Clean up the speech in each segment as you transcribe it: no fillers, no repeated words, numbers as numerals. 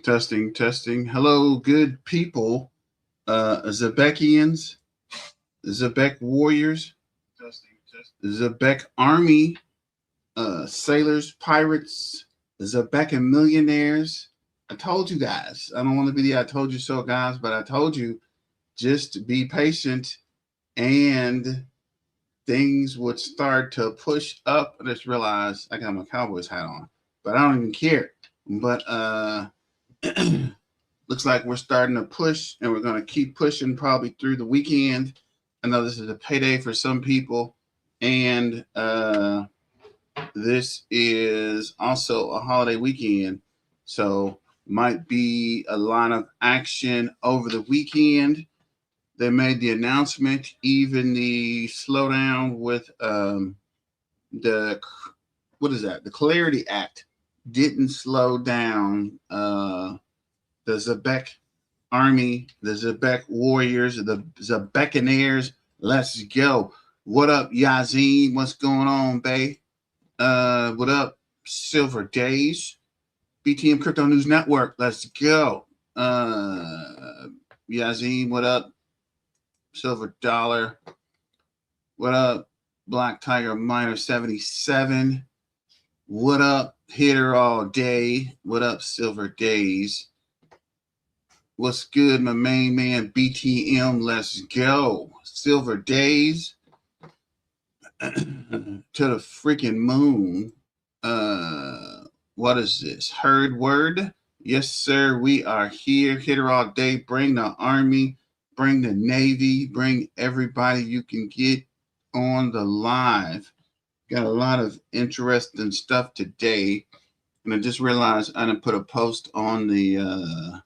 Testing, testing. Hello, good people. Zebecians, Zebec warriors, Zebec army, sailors, pirates, Zebec millionaires. I told you guys. I don't want to be the I told you so guys, but I told you just be patient and things would start to push up. I just realized I got my Cowboys hat on, but I don't even care. But looks like we're starting to push, and we're going to keep pushing probably through the weekend. I know this is a payday for some people, and this is also a holiday weekend, so might be a lot of action over the weekend. They made the announcement, even the slowdown with the Clarity Act didn't slow down the Zebec army, the Zebec warriors, the Zebecaneers. Let's go. What up, Yazin? What's going on, bae? What up, Silver Days? BTM Crypto News Network. Let's go. Yazin, what up? Silver Dollar. What up, Black Tiger Miner 77? What up, Hitter All Day? What up, Silver Days? What's good, my main man, BTM? Let's go. Silver Days to the freaking moon. What is this? Heard word? Yes, sir. We are here. Hitter all day. Bring the army, bring the Navy, bring everybody you can get on the live. Got a lot of interesting stuff today. And I just realized I didn't put a post on the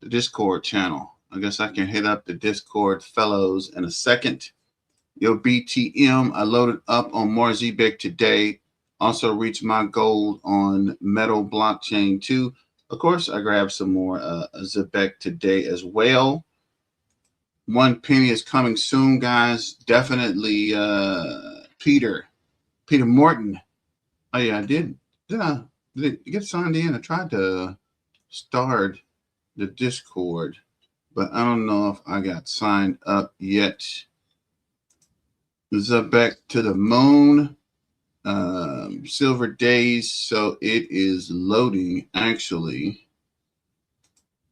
Discord channel. I guess I can hit up the Discord fellows in a second. Yo, BTM, I loaded up on more Zebec today. Also reached my goal on Metal Blockchain too. Of course, I grabbed some more Zebec today as well. 1 penny is coming soon, guys. Definitely Peter Morton. Oh yeah, I did. Did I get signed in? I tried to start the Discord, but I don't know if I got signed up yet. Zebec to the moon. Silver Days, so it is loading actually.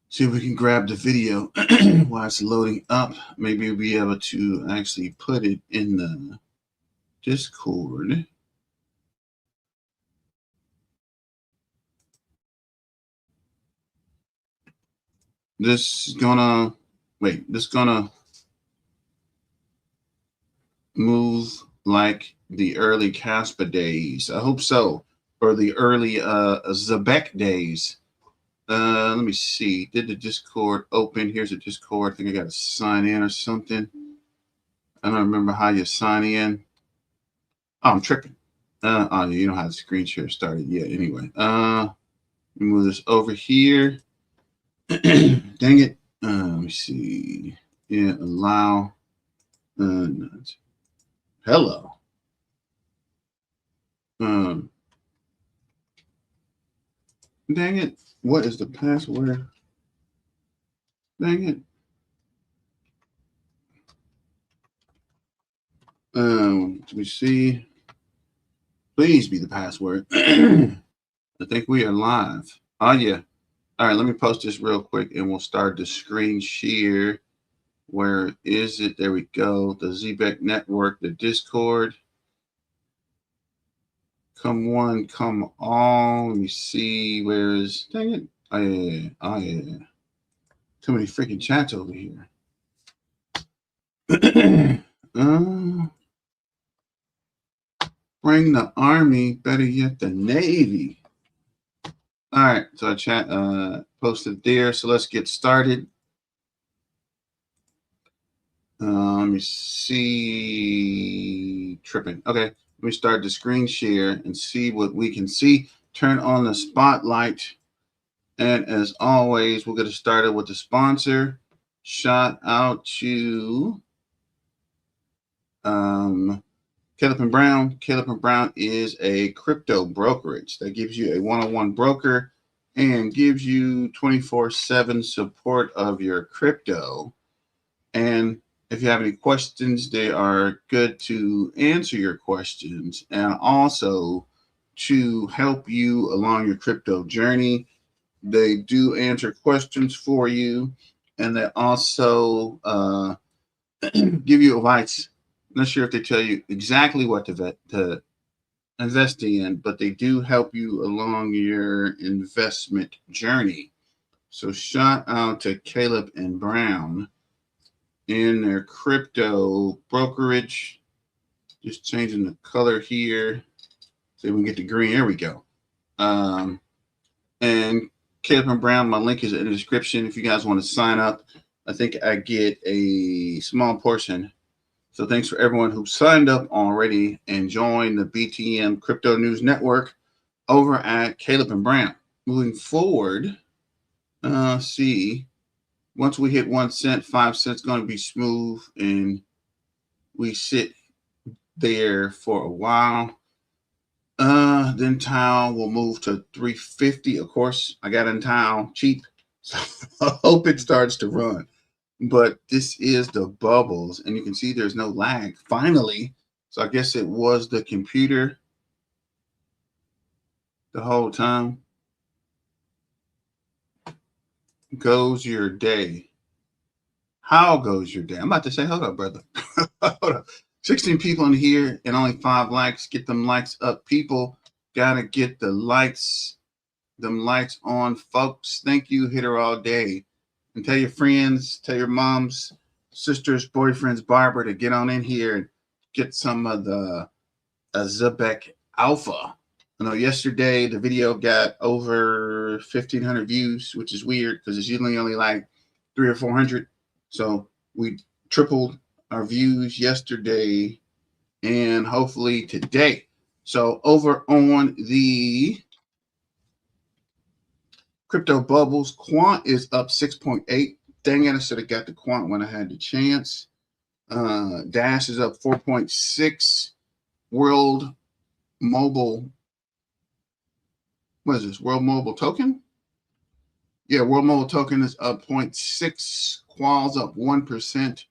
See if we can grab the video while it's loading up. Maybe we'll be able to actually put it in the Discord. This is gonna move like the early Caspa days. I hope so. Or the early Zebec days. Let me see. Did the Discord open? Here's a Discord. I think I got to sign in or something. I don't remember how you sign in. Oh, I'm tripping. Oh, you don't have the screen share started yet. Anyway, let me move this over here. Dang it. Let me see. Yeah, allow. Hello. Dang it. What is the password? Dang it. Let me see. Please be the password. I think we are live. Oh, yeah. All right, let me post this real quick and we'll start the screen share. Where is it? There we go. The Zebec Network, the Discord. Come one, come all. Let me see. Where is, dang it. Oh, yeah. Oh, yeah. Too many freaking chats over here. Bring the army, better yet, the Navy. All right, so I chat posted there. So let's get started. Let me see. Tripping. Okay, let me start the screen share and see what we can see. Turn on the spotlight. And as always, we'll get started with the sponsor. Shout out to Caleb and Brown. Caleb and Brown is a crypto brokerage that gives you a one-on-one broker and gives you 24/7 support of your crypto. And if you have any questions, they are good to answer your questions and also to help you along your crypto journey. They do answer questions for you, and they also give you advice. I'm not sure if they tell you exactly what to invest in, but they do help you along your investment journey. So shout out to Caleb and Brown in their crypto brokerage. Just changing the color here so we can get the green. There we go. And Caleb and Brown, my link is in the description if you guys want to sign up. I think I get a small portion. So thanks for everyone who signed up already and joined the BTM Crypto News Network over at Caleb and Brown. Moving forward, see, once we hit 1 cent, 5 cents going to be smooth, and we sit there for a while. Then Tau will move to 350. Of course, I got in Tau cheap, so I hope it starts to run. But this is the bubbles, and you can see there's no lag finally. So I guess it was the computer the whole time. Goes your day? How goes your day? I'm about to say, hold up, brother. Hold up. 16 people in here and only 5 likes. Get them likes up, people. Gotta get the likes, them likes on, folks. Thank you. Hit her all day. And tell your friends, tell your moms, sisters, boyfriends, Barbara, to get on in here and get some of the Zebec Alpha. I know yesterday the video got over 1,500 views, which is weird because it's usually only like 300 or 400. So we tripled our views yesterday and hopefully today. So over on the crypto bubbles, Quant is up 6.8. Dang it, I should have got the Quant when I had the chance. Dash is up 4.6. World Mobile, what is this? World Mobile Token? Yeah, World Mobile Token is up 0.6. Qual's up 1%.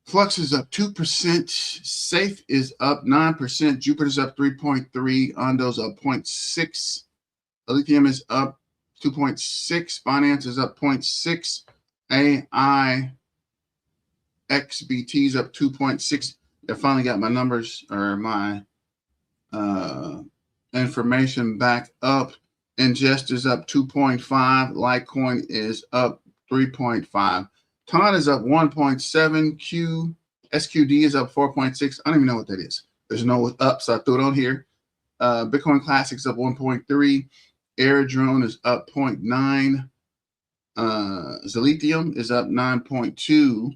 Flux is up 2%. Safe is up 9%. Jupiter's up 3.3. Ondo's up 0.6. Lithium is up 2.6. Binance is up 0.6. AI XBT is up 2.6. I finally got my numbers or my information back up. Ingest is up 2.5. Litecoin is up 3.5. TON is up 1.7. SQD is up 4.6. I don't even know what that is. There's no up, so I threw it on here. Bitcoin Classic is up 1.3. Air Drone is up 0.9. Zelithium is up 9.2.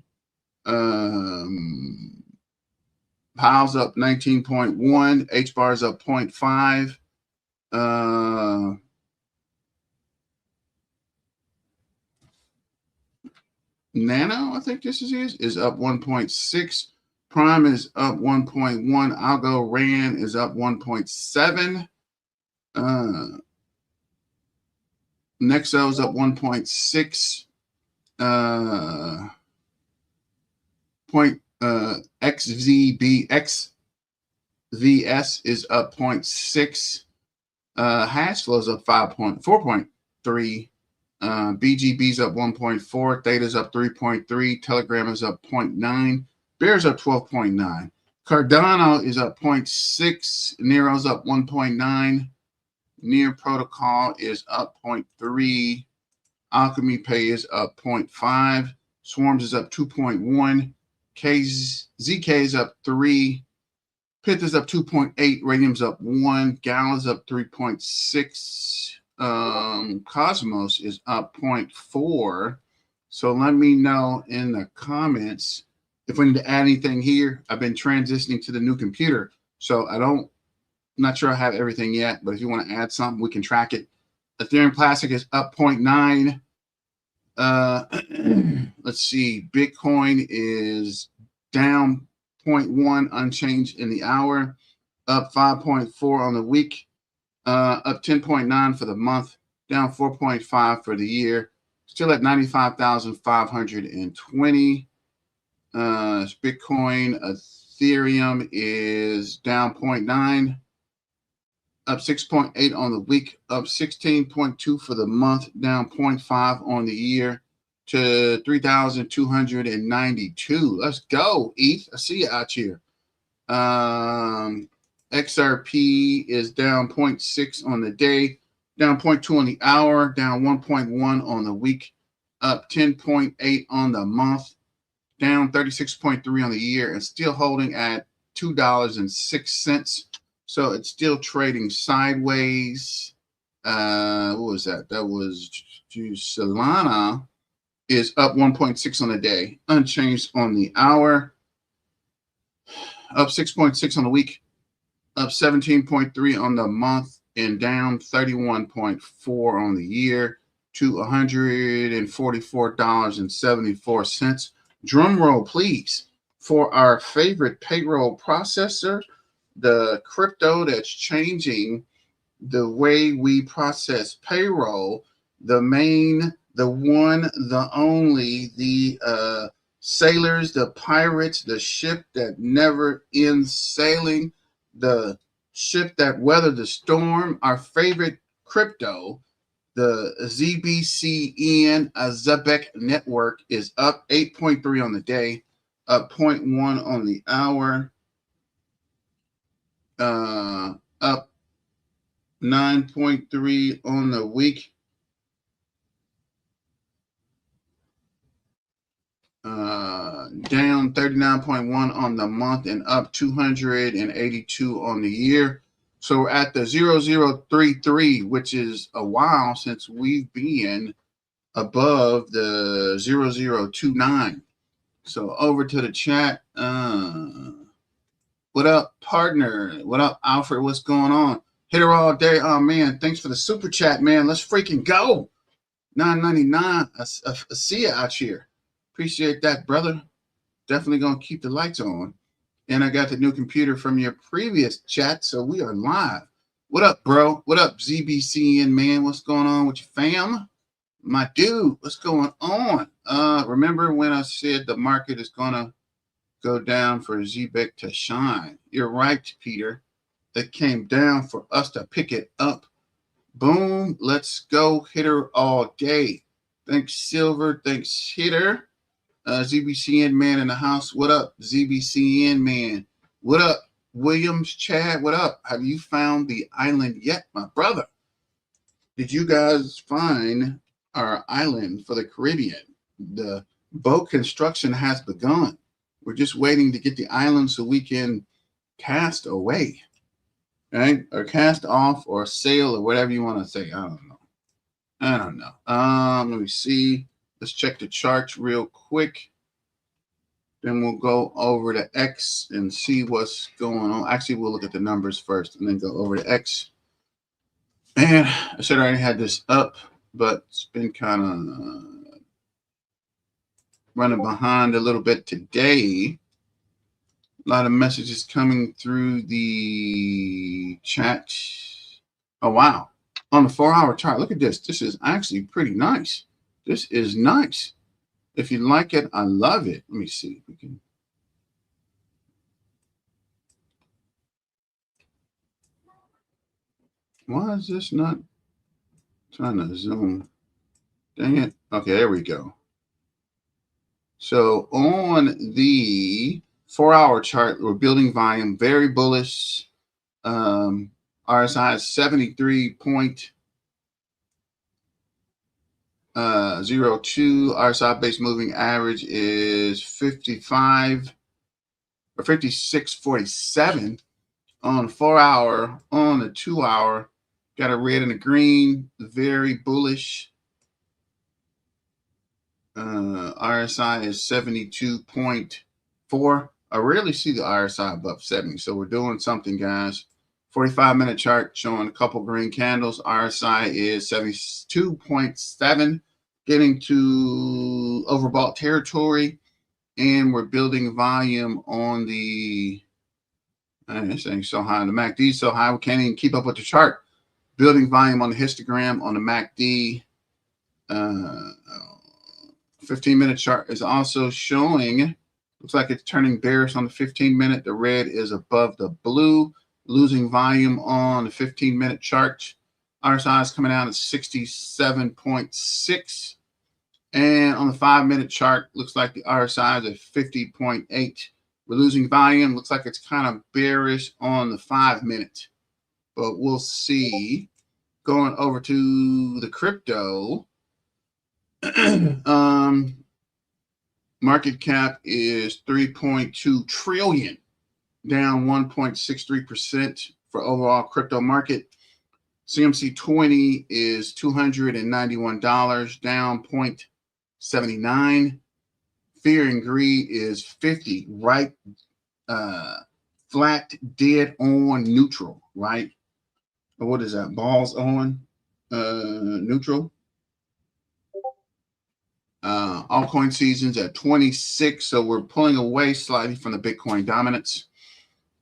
Powell's up 19.1. HBAR is up 0.5. Nano, I think this is up 1.6. Prime is up 1.1. Algo Ran is up 1.7. Nexo is up 1.6. XVS is up 0.6. Hashflow is up 4.3. BGB's up 1.4. Theta's up 3.3. Telegram is up 0.9. Bear's up 12.9. Cardano is up 0.6. Nero's up 1.9. Near Protocol is up 0.3. Alchemy Pay is up 0.5. Swarms is up 2.1. ZK is up 3. Pith is up 2.8. Radium's up 1. Gal is up 3.6. Cosmos is up 0.4. So let me know in the comments if we need to add anything here. I've been transitioning to the new computer, so I'm not sure I have everything yet, but if you want to add something, we can track it. Ethereum Classic is up 0.9. Let's see. Bitcoin is down 0.1, unchanged in the hour, up 5.4 on the week, up 10.9 for the month, down 4.5 for the year, still at 95,520. Bitcoin, Ethereum is down 0.9, up 6.8 on the week, up 16.2 for the month, down 0.5 on the year to 3,292. Let's go, ETH. I see you out here. XRP is down 0.6 on the day, down 0.2 on the hour, down 1.1 on the week, up 10.8 on the month, down 36.3 on the year, and still holding at $2.06. So it's still trading sideways. What was that? That was Solana is up 1.6 on the day, unchanged on the hour, up 6.6 on the week, up 17.3 on the month, and down 31.4 on the year to $144.74. Drum roll, please, for our favorite payroll processor, the crypto that's changing the way we process payroll, the main, the one, the only, the sailors, the pirates, the ship that never ends sailing, the ship that weathered the storm, our favorite crypto, the ZBCN, Zebec Network, is up 8.3 on the day, up 0.1 on the hour, up 9.3 on the week, down 39.1 on the month, and up 282 on the year. So we're at the 0033, which is a while since we've been above the 0029. So over to the chat. What up, partner? What up, Alfred? What's going on? Hit her all day. Oh, man, thanks for the super chat, man. Let's freaking go. $9.99. I see you out here. Appreciate that, brother. Definitely going to keep the lights on. And I got the new computer from your previous chat, so we are live. What up, bro? What up, ZBCN, man? What's going on with your fam? My dude, what's going on? Remember when I said the market is going to go down for Zebec to shine? You're right, Peter. It came down for us to pick it up. Boom. Let's go. Hitter all day. Thanks, Silver. Thanks, Hitter. ZBCN man in the house. What up, ZBCN man? What up, Williams Chad? What up? Have you found the island yet, my brother? Did you guys find our island for the Caribbean? The boat construction has begun. We're just waiting to get the island so we can cast away, right? Or cast off, or sail, or whatever you want to say. I don't know. Let me see. Let's check the charts real quick. Then we'll go over to X and see what's going on. Actually, we'll look at the numbers first and then go over to X. And I said I already had this up, but it's been kind of running behind a little bit today. A lot of messages coming through the chat. Oh, wow. On the 4-hour chart, look at this. This is actually pretty nice. This is nice. If you like it, I love it. Let me see if we can. Why is this not trying to zoom? Dang it. Okay, there we go. So on the 4-hour chart, we're building volume, very bullish. RSI is 73.02. RSI base moving average is 55 or 56.47 on 4-hour. On the 2-hour, got a red and a green, very bullish. RSI is 72.4. I rarely see the RSI above 70, so we're doing something, guys. 45-minute chart showing a couple green candles. RSI is 72.7, getting to overbought territory, and we're building volume on the, this thing's so high. The MACD is so high we can't even keep up with the chart. Building volume on the histogram on the MACD. 15-minute chart is also showing, looks like it's turning bearish on the 15-minute. The red is above the blue, losing volume on the 15-minute chart. RSI is coming out at 67.6. And on the 5-minute chart, looks like the RSI is at 50.8. We're losing volume. Looks like it's kind of bearish on the 5-minute. But we'll see. Going over to the crypto. Market cap is 3.2 trillion, down 1.63% for overall crypto market. CMC 20 is $291, down 0.79. Fear and greed is 50, right? Flat, dead on, neutral, right? Or what is that? Balls on, neutral. Altcoin seasons at 26, so we're pulling away slightly from the Bitcoin dominance.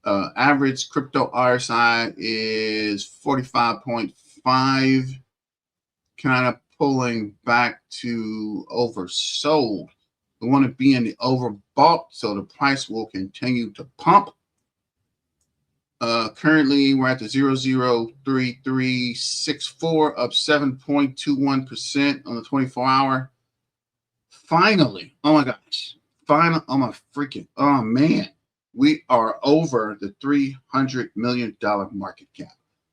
Average crypto RSI is 45.5, kind of pulling back to oversold. We want to be in the overbought, so the price will continue to pump. Currently, we're at the 0.03364, up 7.21% on the 24-hour. Finally, oh my gosh, oh man, we are over the $300 million market cap.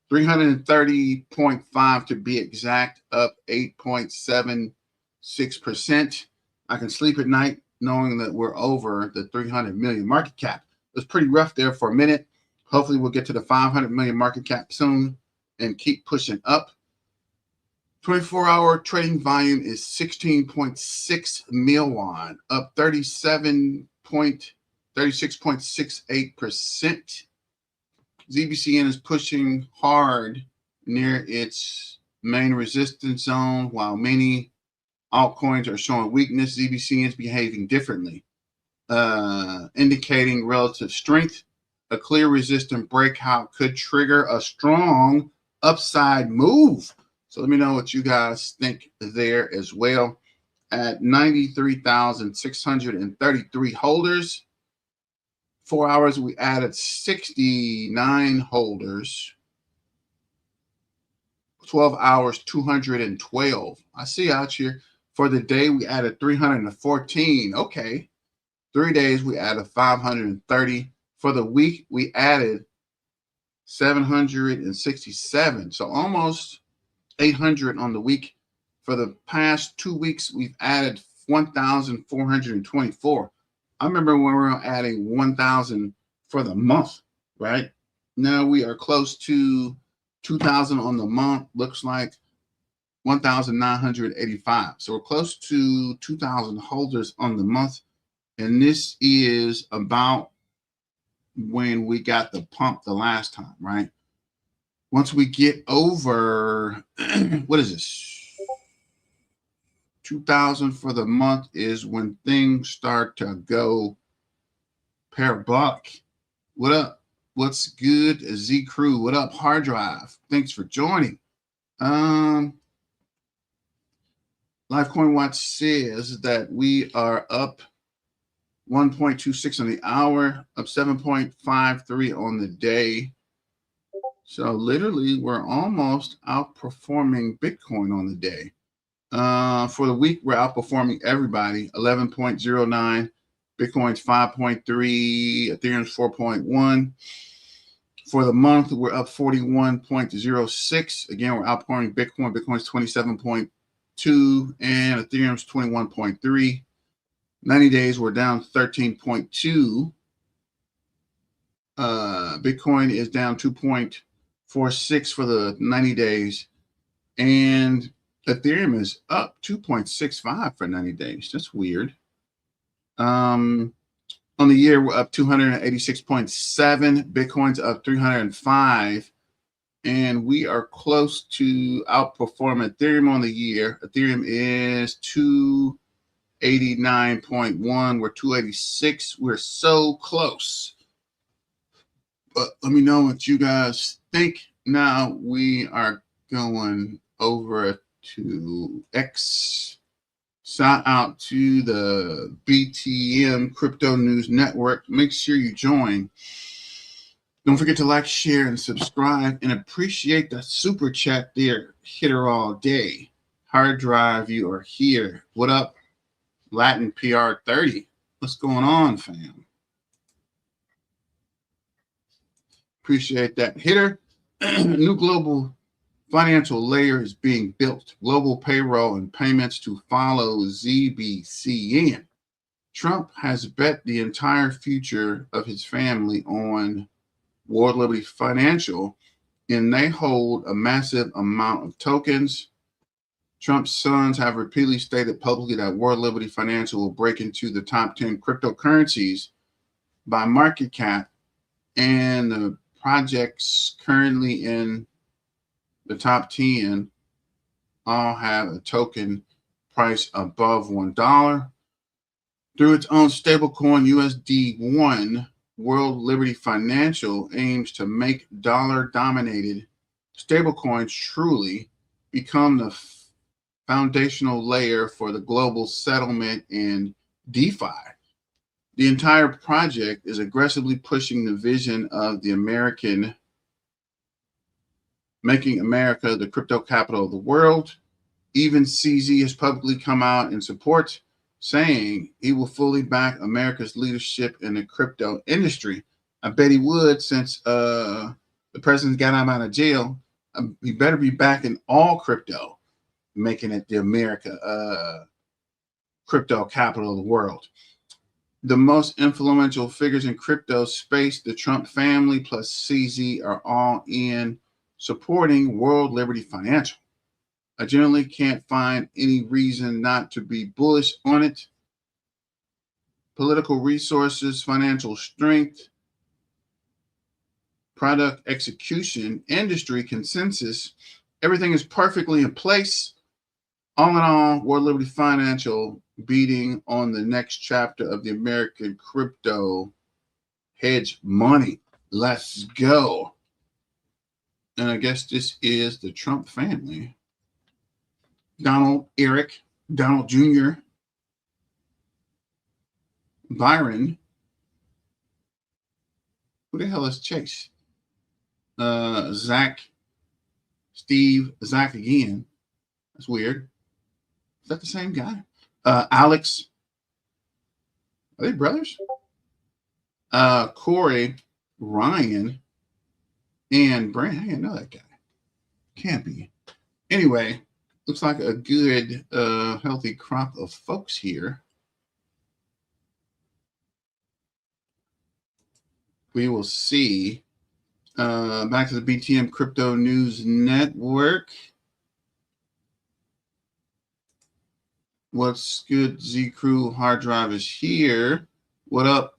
330.5 to be exact, up 8.76%. I can sleep at night knowing that we're over the 300 million market cap. It was pretty rough there for a minute. Hopefully we'll get to the 500 million market cap soon and keep pushing up. 24-hour trading volume is 16.6 million, up 36.68%. ZBCN is pushing hard near its main resistance zone, while many altcoins are showing weakness. ZBCN is behaving differently, indicating relative strength. A clear resistance breakout could trigger a strong upside move. So let me know what you guys think there as well. At 93,633 holders. 4 hours, we added 69 holders. 12 hours, 212. I see out here. For the day, we added 314. Okay. 3 days, we added 530. For the week, we added 767. So almost 800 on the week. For the past 2 weeks, we've added 1,424. I remember when we were adding 1,000 for the month, right? Now we are close to 2,000 on the month. Looks like 1,985. So we're close to 2,000 holders on the month. And this is about when we got the pump the last time, right? Once we get over, what is this? 2,000 for the month is when things start to go parabolic. What up? What's good? Z Crew. What up? Hard Drive. Thanks for joining. Lifecoin Watch says that we are up 1.26 on the hour, up 7.53 on the day. So literally, we're almost outperforming Bitcoin on the day. For the week, we're outperforming everybody. 11.09, Bitcoin's 5.3, Ethereum's 4.1. For the month, we're up 41.06. Again, we're outperforming Bitcoin. Bitcoin's 27.2 and Ethereum's 21.3. 90 days, we're down 13.2. Bitcoin is down 2.46 for the 90 days. And Ethereum is up 2.65 for 90 days. That's weird. On the year, we're up 286.7. Bitcoin's up 305. And we are close to outperform Ethereum on the year. Ethereum is 289.1. We're 286. We're so close. But let me know what you guys think. Now we are going over to X. Shout out to the BTM Crypto News Network. Make sure you join. Don't forget to like, share, and subscribe, and appreciate the super chat there. Hitter all day. Hard drive, you are here. What up, Latin PR 30? What's going on, fam? Appreciate that. Hitter, new global financial layer is being built. Global payroll and payments to follow ZBCN. Trump has bet the entire future of his family on World Liberty Financial, and they hold a massive amount of tokens. Trump's sons have repeatedly stated publicly that World Liberty Financial will break into the top 10 cryptocurrencies by market cap, and the projects currently in the top 10 all have a token price above $1. Through its own stablecoin USD1, World Liberty Financial aims to make dollar-dominated stablecoins truly become the foundational layer for the global settlement and DeFi. The entire project is aggressively pushing the vision of the making America the crypto capital of the world. Even CZ has publicly come out in support, saying he will fully back America's leadership in the crypto industry. I bet he would, since the president got him out of jail. He better be backing all crypto, making it the America crypto capital of the world. The most influential figures in crypto space, the Trump family plus CZ, are all in supporting World Liberty Financial. I generally can't find any reason not to be bullish on it. Political resources, financial strength, product execution, industry consensus, everything is perfectly in place. All in all, World Liberty Financial beating on the next chapter of the American crypto hedge money. Let's go. And I guess this is the Trump family. Donald, Eric, Donald Jr., Byron. Who the hell is Chase? Zach, Steve, Zach again. That's weird. Is that the same guy? Alex. Are they brothers? Corey, Ryan, and Brand. I didn't know that guy. Can't be. Anyway, looks like a good, healthy crop of folks here. We will see. Back to the BTM Crypto News Network. What's good, Z Crew? Hard drive is here. What up,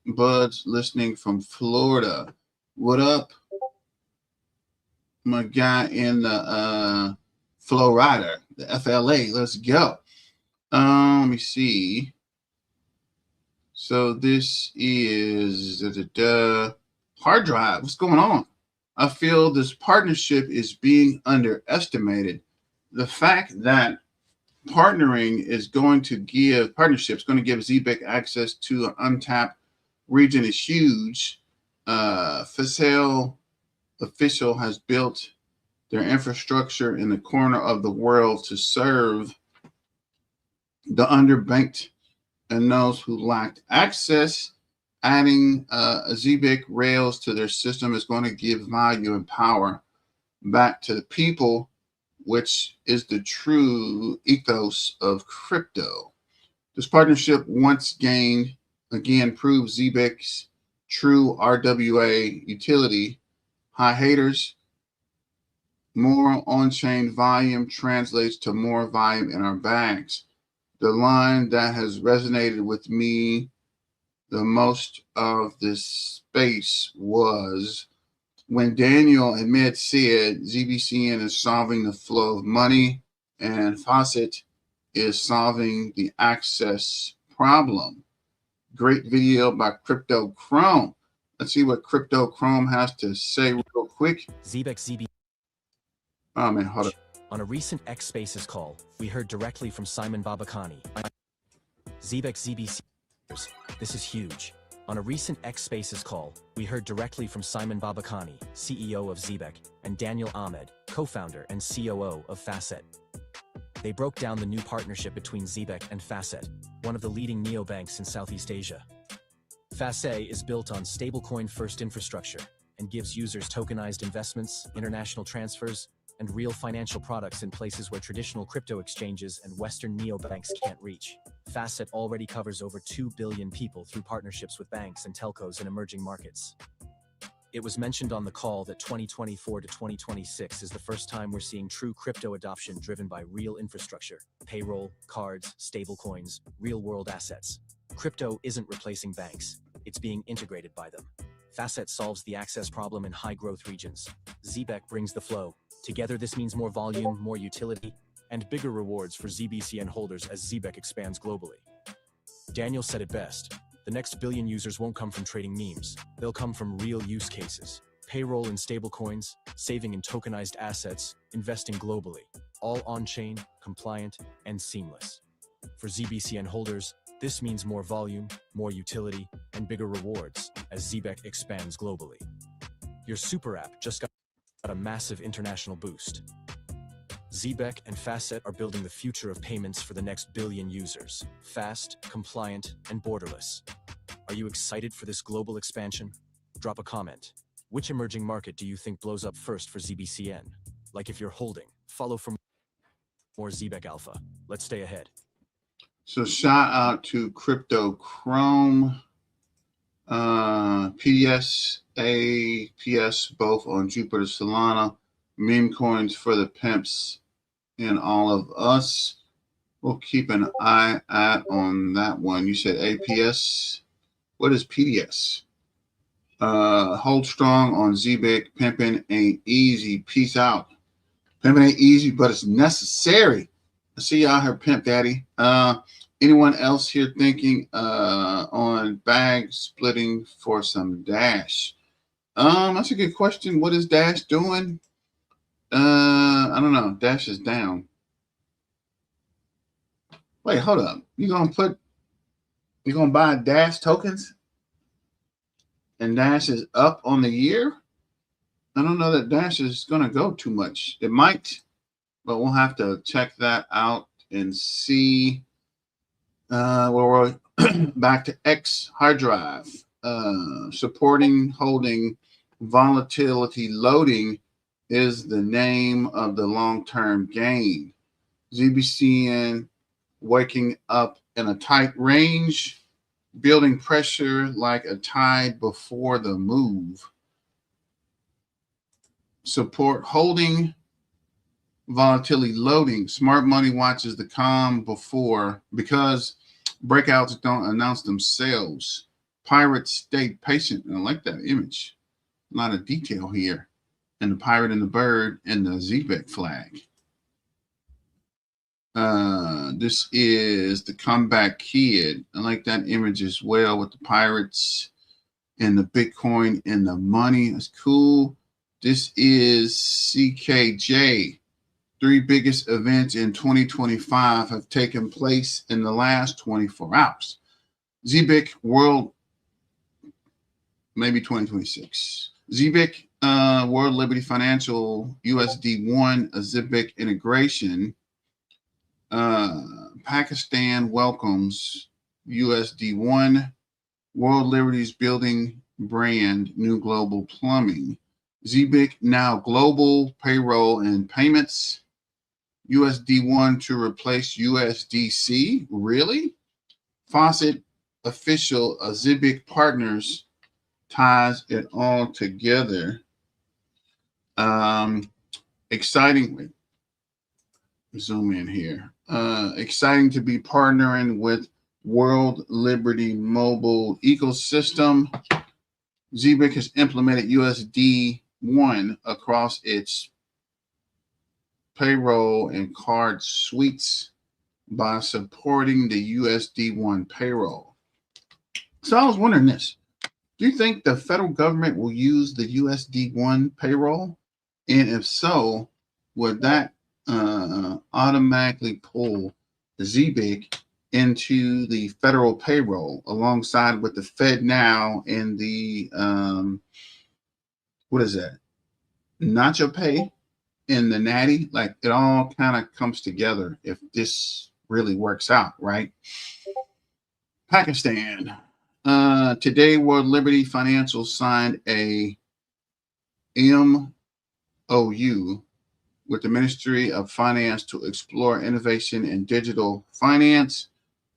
buds listening from Florida? What up, my guy in the Flow Rider, the FLA? Let's go. Let me see. So this is hard drive. What's going on? I feel this partnership is being underestimated. The fact that partnership's going to give Zebec access to an untapped region is huge. Facel official has built their infrastructure in the corner of the world to serve the underbanked and those who lacked access. Adding Zebec rails to their system is going to give value and power back to the people, which is the true ethos of crypto. This partnership, once gained, again proves Zebec's true RWA utility. High haters, more on-chain volume translates to more volume in our bags. The line that has resonated with me the most of this space was when Daniel and Med said ZBCN is solving the flow of money and Faucet is solving the access problem. Great video by Crypto Chrome. Let's see what Crypto Chrome has to say real quick. Zebec. Oh man, hold up. On a recent X Spaces call, we heard directly from Simon Babakani. Zebec ZBC. This is huge. On a recent X Spaces call, we heard directly from Simon Babakani, CEO of Zebec, and Daniel Ahmed, co-founder and COO of Facet. They broke down the new partnership between Zebec and Facet, one of the leading neobanks in Southeast Asia. Facet is built on stablecoin-first infrastructure and gives users tokenized investments, international transfers, and real financial products in places where traditional crypto exchanges and Western neobanks can't reach. Facet already covers over 2 billion people through partnerships with banks and telcos in emerging markets. It was mentioned on the call that 2024 to 2026 is the first time we're seeing true crypto adoption driven by real infrastructure, payroll, cards, stablecoins, real-world assets. Crypto isn't replacing banks, it's being integrated by them. Facet solves the access problem in high-growth regions. Zebec brings the flow. Together, this means more volume, more utility, and bigger rewards for ZBCN holders as Zebec expands globally. Daniel said it best. The next billion users won't come from trading memes. They'll come from real use cases. Payroll in stablecoins, saving in tokenized assets, investing globally. All on-chain, compliant, and seamless. For ZBCN holders, this means more volume, more utility, and bigger rewards as Zebec expands globally. Your super app just got a massive international boost. Zebec and Facet are building the future of payments for the next billion users. Fast, compliant, and borderless. Are you excited for this global expansion? Drop a comment. Which emerging market do you think blows up first for ZBCN? Like if you're holding, follow for more Zebec Alpha. Let's stay ahead. So shout out to Crypto Chrome, PDS, APS, both on Jupiter Solana, meme coins for the pimps and all of us. We'll keep an eye out on that one. You said APS. What is PDS? Hold strong on Zebec. Pimping ain't easy. Peace out. Pimping ain't easy, but it's necessary. I see y'all here, Pimp Daddy. Anyone else here thinking on bag splitting for some Dash? That's a good question. What is Dash doing? I don't know. Dash is down. Wait, hold up. You're gonna buy Dash tokens? And Dash is up on the year? I don't know that Dash is gonna go too much. It might, but we'll have to check that out and see. We're back to X hard drive. Supporting, holding, volatility loading is the name of the long-term gain. ZBCN waking up in a tight range, building pressure like a tide before the move. Support holding, volatility loading. Smart money watches the calm before because breakouts don't announce themselves. Pirates stay patient. I like that image. A lot of detail here. And the pirate and the bird and the Zebec flag. This is the comeback kid. I like that image as well with the pirates and the Bitcoin and the money. That's cool. This is CKJ. 3 biggest events in 2025 have taken place in the last 24 hours. Zebec World, maybe 2026. Zebec World Liberty Financial USD1, a Zebec integration. Pakistan welcomes USD1. World Liberty's building brand new global plumbing. Zebec now global payroll and payments. USD1 to replace USDC. Really? Faucet official Zebec partners ties it all together. Excitingly, zoom in here. Exciting to be partnering with World Liberty Mobile ecosystem. Zebec has implemented USD1 across its payroll and card suites by supporting the USD1 payroll. So I was wondering this. Do you think the federal government will use the USD1 payroll? And if so, would that automatically pull Zebec into the federal payroll alongside with the Fed Now and the, what is that? Nacho Pay and the Natty? Like it all kind of comes together if this really works out, right? Pakistan. Today, World Liberty Financial signed a MOU with the Ministry of Finance to explore innovation in digital finance,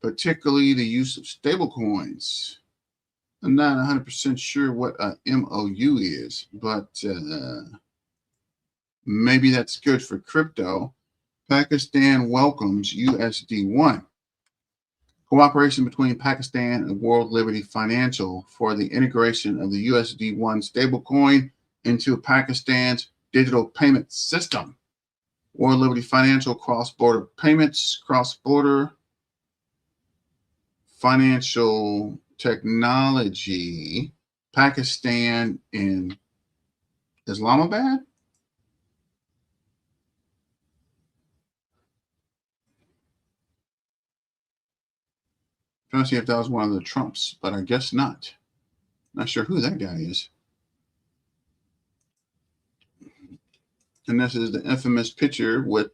particularly the use of stablecoins. I'm not 100% sure what a MOU is, but maybe that's good for crypto. Pakistan welcomes USD1. Cooperation between Pakistan and World Liberty Financial for the integration of the USD1 stablecoin into Pakistan's digital payment system. World Liberty Financial cross-border payments, cross-border financial technology, Pakistan in Islamabad. Trying to see if that was one of the Trumps, but I guess not. Not sure who that guy is. And this is the infamous picture with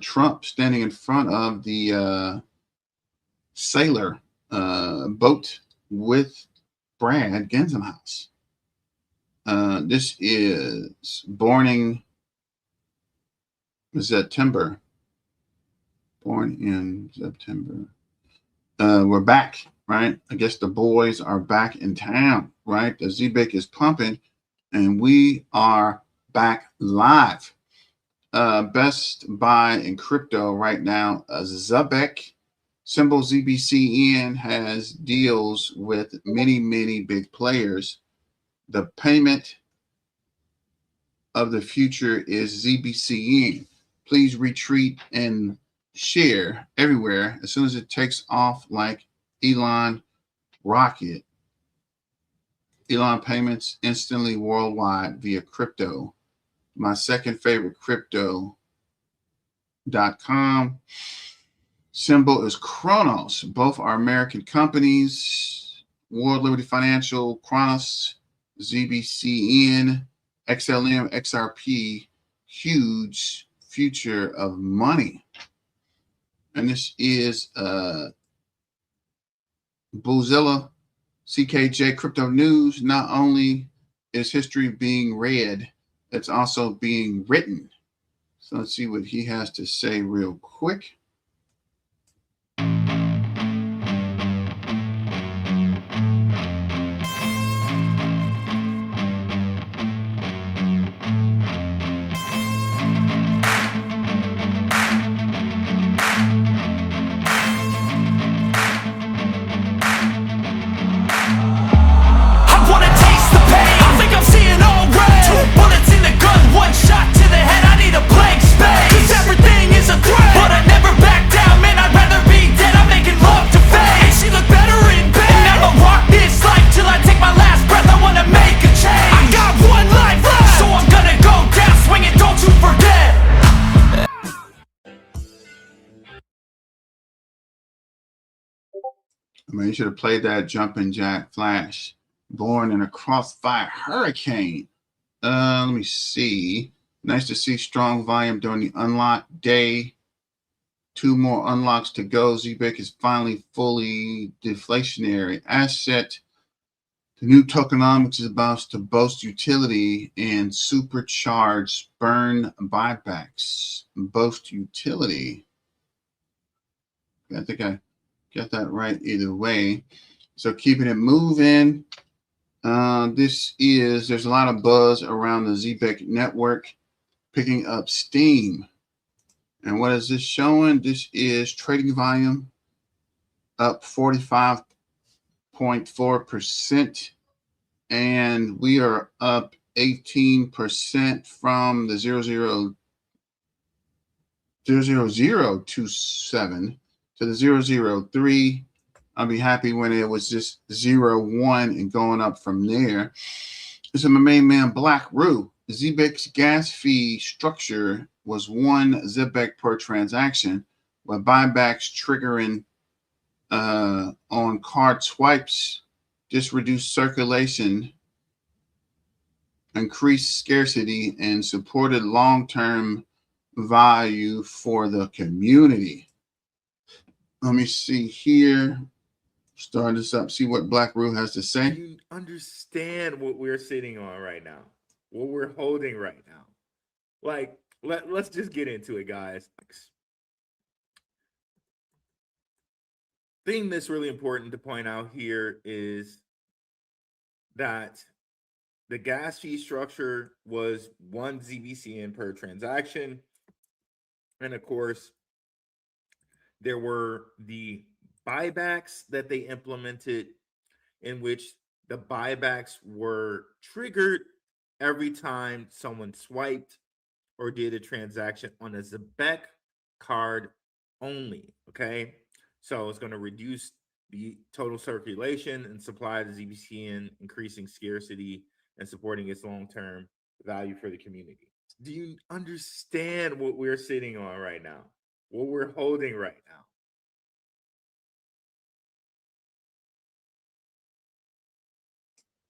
Trump standing in front of the sailor boat with Brad Gensenhaus. This is born in September. Born in September. We're back, right? I guess the boys are back in town, right? The Zebec is pumping, and we are back live. Best buy in crypto right now, Zebec, symbol ZBCN, has deals with many, many big players. The payment of the future is ZBCN. Please retweet and share everywhere as soon as it takes off like Elon rocket. Elon payments instantly worldwide via crypto. My second favorite crypto.com. Symbol is Kronos. Both are American companies. World Liberty Financial, Kronos, ZBCN, XLM, XRP. Huge future of money. And this is Bozilla CKJ Crypto News. Not only is history being read, it's also being written. So let's see what he has to say real quick. I mean, you should have played that Jumpin' Jack Flash. Born in a crossfire hurricane. Let me see. Nice to see strong volume during the unlock day. 2 more unlocks to go. Zebec is finally fully deflationary asset. The new tokenomics is about to boast utility and supercharge burn buybacks. Boast utility. I think I got that right either way. So keeping it moving. There's a lot of buzz around the Zebec Network picking up steam. And what is this showing? This is trading volume up 45.4%. And we are up 18% from the 0.00027 to the 0.003. I'll be happy when it was just 0.1 and going up from there. This is my main man, Black Roo. Zebec's gas fee structure was 1 Zebec per transaction, with buybacks triggering on card swipes, just reduced circulation, increased scarcity, and supported long-term value for the community. Let me see here. Start this up, see what Black Roo has to say. Do you understand what we're sitting on right now? What we're holding right now? Like, let's just get into it, guys. Thing that's really important to point out here is that the gas fee structure was 1 ZBCN per transaction. And of course, there were the buybacks that they implemented, in which the buybacks were triggered every time someone swiped or did a transaction on a Zebec card only. Okay. So it's going to reduce the total circulation and supply of the ZBCN, increasing scarcity and supporting its long-term value for the community. Do you understand what we're sitting on right now? What we're holding right now?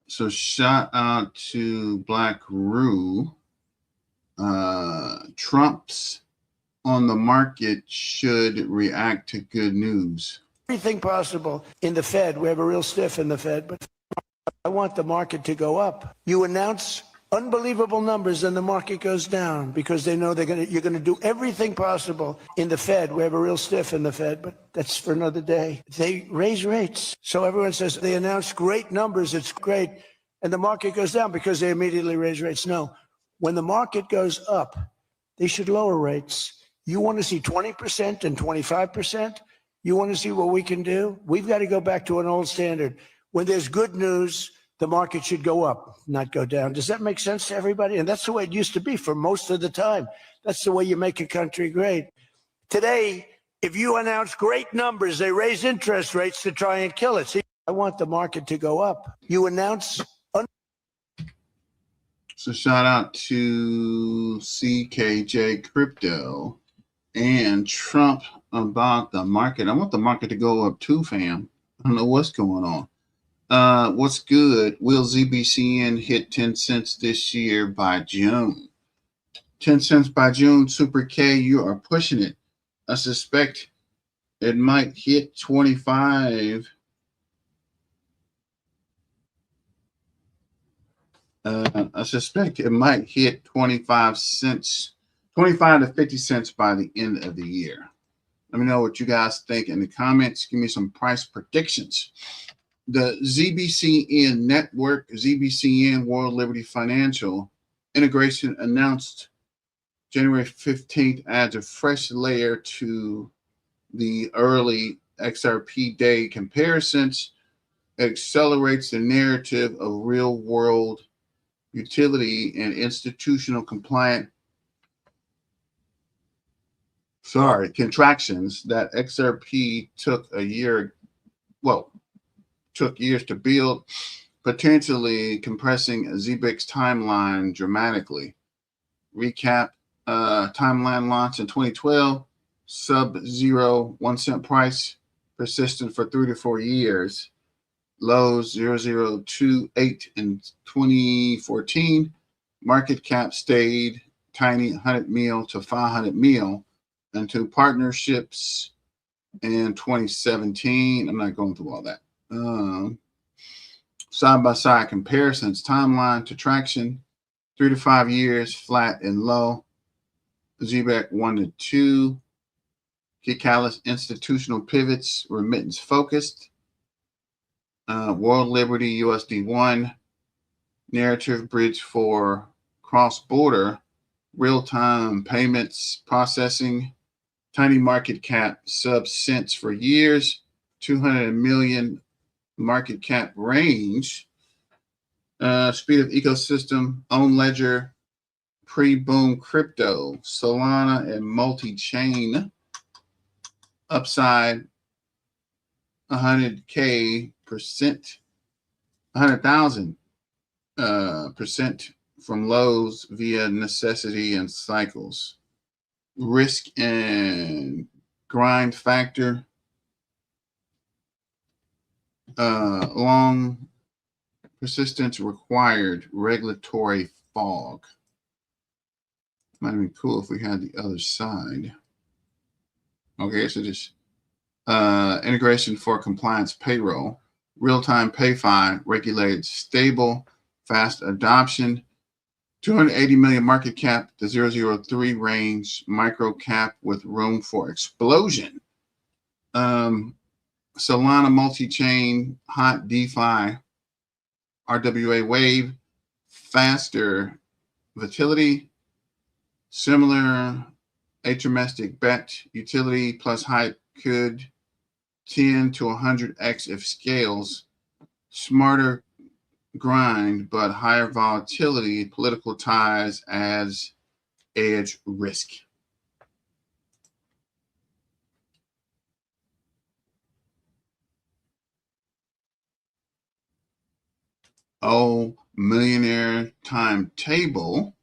So shout out to Black Roo. Trump's on the market should react to good news. Everything possible in the Fed. We have a real stiff in the Fed, but I want the market to go up. You announce unbelievable numbers and the market goes down because they know you're going to do everything possible in the Fed. We have a real stiff in the Fed, but that's for another day. They raise rates. So everyone says they announce great numbers, it's great, and the market goes down because they immediately raise rates. No, when the market goes up, they should lower rates. You want to see 20% and 25%? You want to see what we can do? We've got to go back to an old standard. When there's good news, the market should go up, not go down. Does that make sense to everybody? And that's the way it used to be for most of the time. That's the way you make a country great. Today, if you announce great numbers, they raise interest rates to try and kill it. See, I want the market to go up. You announce... So shout out to CKJ Crypto and Trump about the market. I want the market to go up too, fam. I don't know what's going on. What's good? Will ZBCN hit 10 cents this year by June? 10 cents by June, Super K, you are pushing it. I suspect it might hit 25. I suspect it might hit 25 cents, 25 to 50 cents by the end of the year. Let me know what you guys think in the comments. Give me some price predictions. The ZBCN Network, ZBCN World Liberty Financial integration announced January 15th adds a fresh layer to the early XRP day comparisons. It accelerates the narrative of real world utility and institutional contractions that XRP took years to build, potentially compressing Zebec's timeline dramatically. Recap, timeline launch in 2012, sub-zero 1 cent price, persistent for 3 to 4 years. Lows 0.028 in 2014. Market cap stayed tiny, 100 mil to 500 mil, into partnerships in 2017. I'm not going through all that. Side-by-side comparisons, timeline to traction, 3 to 5 years, flat and low. Zebec 1 to 2. Kikalis institutional pivots, remittance focused. World Liberty USD1, narrative bridge for cross-border real-time payments processing, tiny market cap, sub cents for years, 200 million market cap range. Speed of ecosystem, own ledger, pre-boom crypto, Solana, and multi-chain. Upside 100K percent, 100,000 percent from lows via necessity and cycles. Risk and grind factor, long persistence required, regulatory fog. Might be cool if we had the other side. Okay, so just integration for compliance payroll, real-time payfi, regulated, stable, fast adoption, 280 million market cap, the 003 range, micro cap with room for explosion. Solana multi-chain, hot DeFi, RWA wave, faster volatility, similar asymmetric bet, utility plus hype could 10 to 100x if scales, smarter grind, but higher volatility, political ties as edge risk. Oh, millionaire timetable.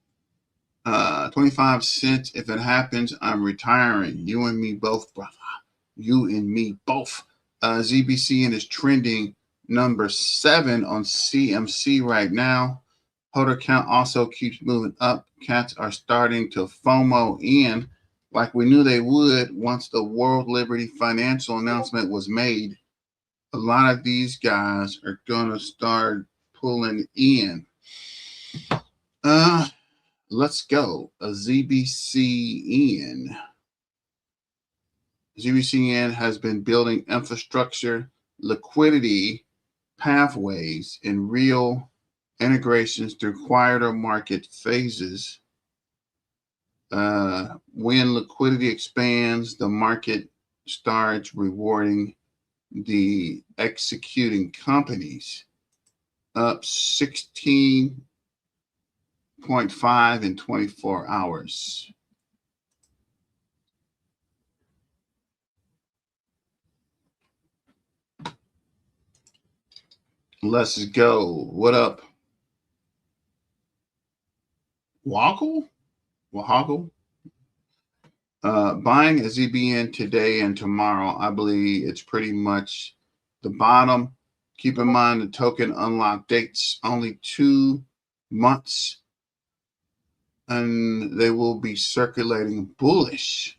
25 cents. If it happens, I'm retiring. You and me both, brother. You and me both. ZBCN is trending number 7 on CMC right now. Holder count also keeps moving up. Cats are starting to FOMO in like we knew they would once the World Liberty Financial announcement was made. A lot of these guys are going to start pulling in. Let's go. A ZBCN. ZBCN has been building infrastructure, liquidity, pathways, and real integrations through quieter market phases. When liquidity expands, the market starts rewarding the executing companies. Up 16.5 in 24 hours. Let's go. What up? Woggle? Wahoggle? Buying a ZBN today and tomorrow, I believe it's pretty much the bottom. Keep in mind the token unlock dates only 2 months, and they will be circulating bullish.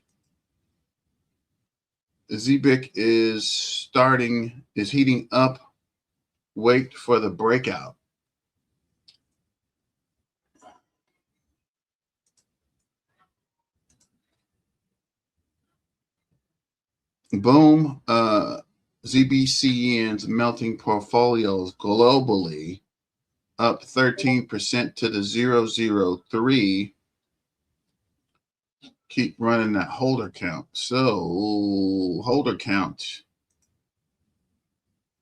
Zebec is heating up. Wait for the breakout. Boom. ZBCN's melting portfolios globally up 13% to the 003. Keep running that holder count. So holder count.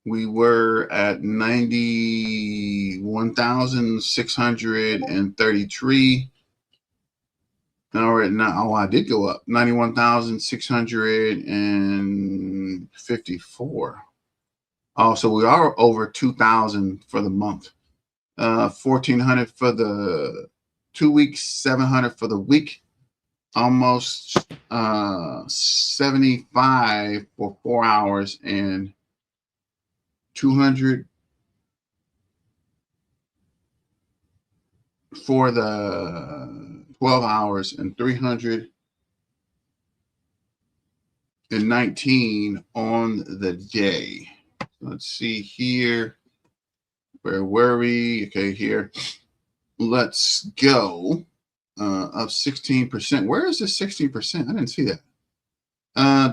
We were at 91,633. Now we're at I did go up 91,654. Oh, so we are over 2,000 for the month. 1,400 for the 2 weeks, 700 for the week. Almost 75 for 4 hours and 200 for the 12 hours and 319 on the day. Let's see here. Where were we? Okay, here. Let's go. Up 16%. Where is this 16%? I didn't see that.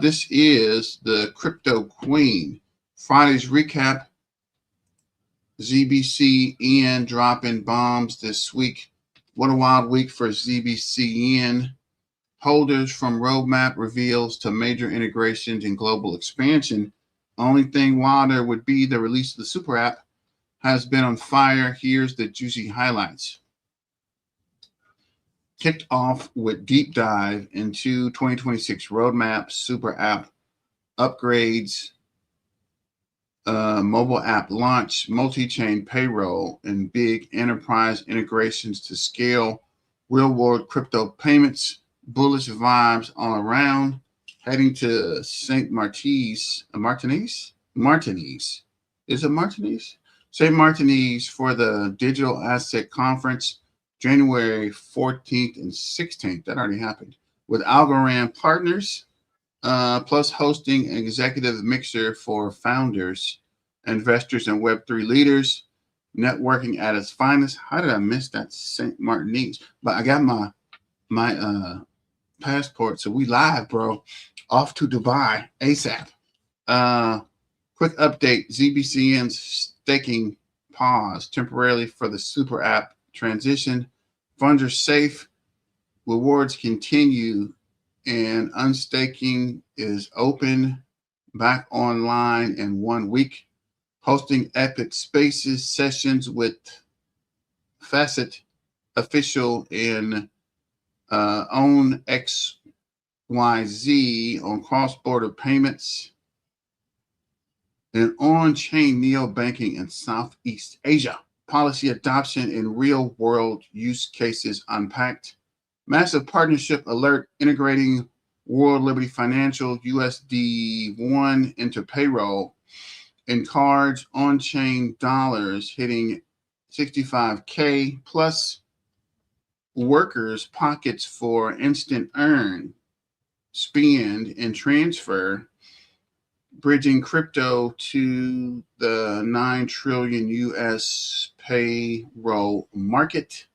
This is the Crypto Queen. Friday's recap. ZBCN dropping bombs this week. What a wild week for ZBCN. Holders from roadmap reveals to major integrations and global expansion Only thing wilder would be the release of the super app has been on fire. Here's the juicy highlights. Kicked off with deep dive into 2026 roadmap, super app upgrades, mobile app launch, multi-chain payroll, and big enterprise integrations to scale real-world crypto payments. Bullish vibes all around. Heading to St. Martin's, Martinez. Is it Martinez? St. Martinez for the Digital Asset Conference, January 14th and 16th. That already happened. With Algorand partners, plus hosting an executive mixer for founders, investors, and Web3 leaders. Networking at its finest. How did I miss that St. Martinez? But I got my passport, so we live, bro. Off to Dubai ASAP. Quick update: ZBCN's staking paused temporarily for the super app transition. Funds are safe. Rewards continue, and unstaking is open back online in 1 week. Hosting epic spaces sessions with Facet official and own XYZ on cross-border payments and on-chain neo-banking in Southeast Asia. Policy adoption and real-world use cases unpacked. Massive partnership alert integrating World Liberty Financial USD1 into payroll and cards on-chain dollars hitting 65K plus workers' pockets for instant earn, spend, and transfer, bridging crypto to the 9 trillion US payroll market.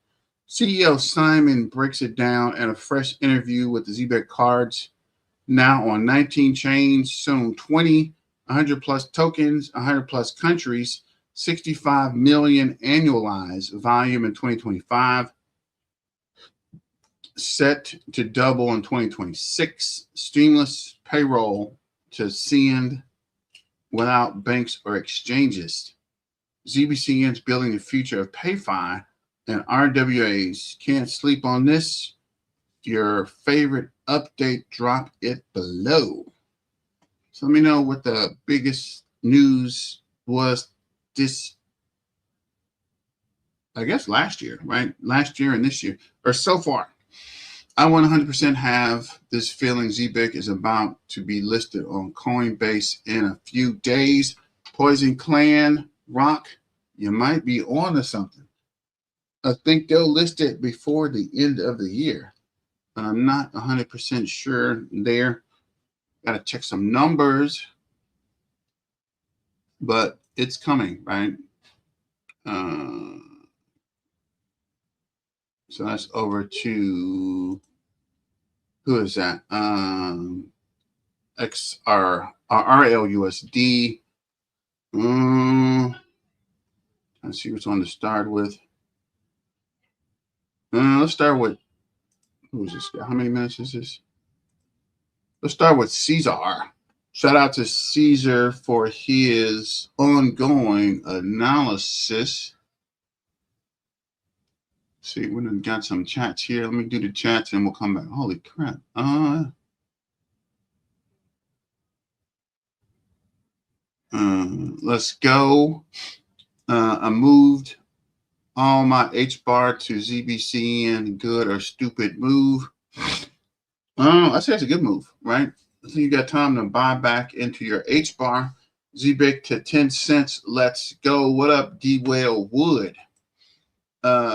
CEO Simon breaks it down in a fresh interview with the Zebec cards. Now on 19 chains, soon 20, 100 plus tokens, 100 plus countries, 65 million annualized volume in 2025. Set to double in 2026. Seamless payroll to send without banks or exchanges. ZBCN's building the future of PayFi and RWAs. Can't sleep on this. Your favorite update, drop it below. So let me know what the biggest news was this, I guess, last year, right? Last year and this year, or so far. I 100% have this feeling Zebec is about to be listed on Coinbase in a few days. Poison Clan, Rock, you might be on to something. I think they'll list it before the end of the year. I'm not 100% sure there. Got to check some numbers, but it's coming, right? So that's over to, who is that? RLUSD. Let's see what's on to start with. Let's start with, who is this guy? How many minutes is this? Let's start with Caesar. Shout out to Caesar for his ongoing analysis. See, we done got some chats here. Let me do the chats and we'll come back. Holy crap. Let's go. I moved all my H-bar to ZBCN. Good or stupid move? I say it's a good move, right? So you got time to buy back into your H-bar. Zebec to 10 cents. Let's go. What up, D-Whale Wood?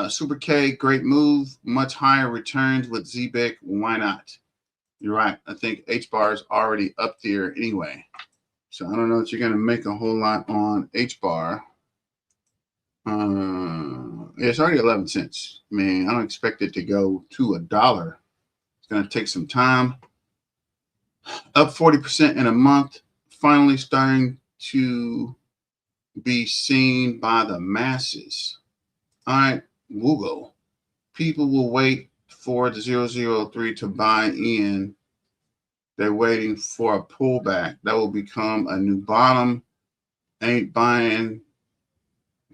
Super K, great move. Much higher returns with Zebec. Why not? You're right. I think H-bar is already up there anyway. So I don't know if you're going to make a whole lot on H-bar. It's already 11 cents. Man, I don't expect it to go to $1. It's going to take some time. Up 40% in a month. Finally starting to be seen by the masses. All right, Google. People will wait for the 003 to buy in. They're waiting for a pullback. That will become a new bottom. Ain't buying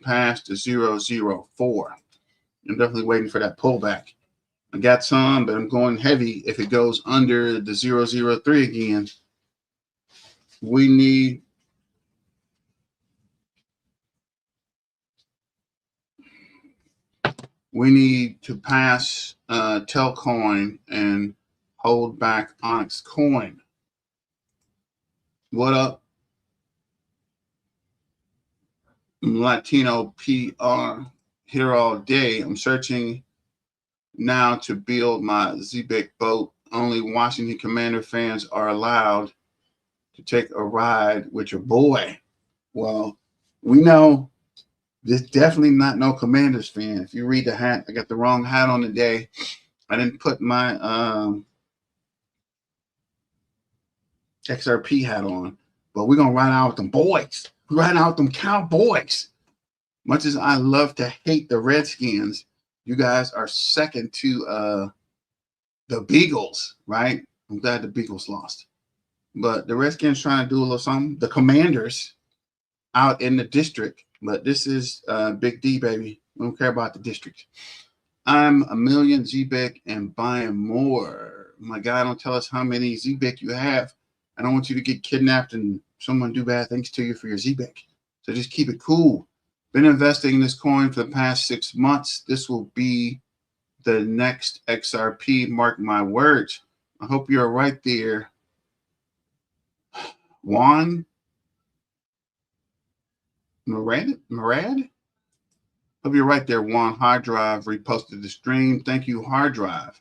past the 004. I'm definitely waiting for that pullback. I got some, but I'm going heavy. If it goes under the 003 again, we need to pass Telcoin and hold back Onyx Coin. What up, Latino PR? Here all day. I'm searching now to build my Zebec boat. Only Washington Commander fans are allowed to take a ride with your boy. Well, we know this definitely not no Commanders fan. If you read the hat, I got the wrong hat on today. I didn't put my XRP hat on, but we're gonna ride out with them boys. We're riding out with them Cowboys. Much as I love to hate the Redskins, you guys are second to the Beagles, right? I'm glad the Beagles lost. But the Redskins trying to do a little something. The Commanders out in the district. But this is Big D, baby. We don't care about the district. I'm a million Zebec and buying more. My God, don't tell us how many Zebec you have. I don't want you to get kidnapped and someone do bad things to you for your Zebec. So just keep it cool. Been investing in this coin for the past 6 months. This will be the next XRP. Mark my words. I hope you're right there. Juan Murad? Hope you're right there, Juan. Hard Drive reposted the stream. Thank you, Hard Drive.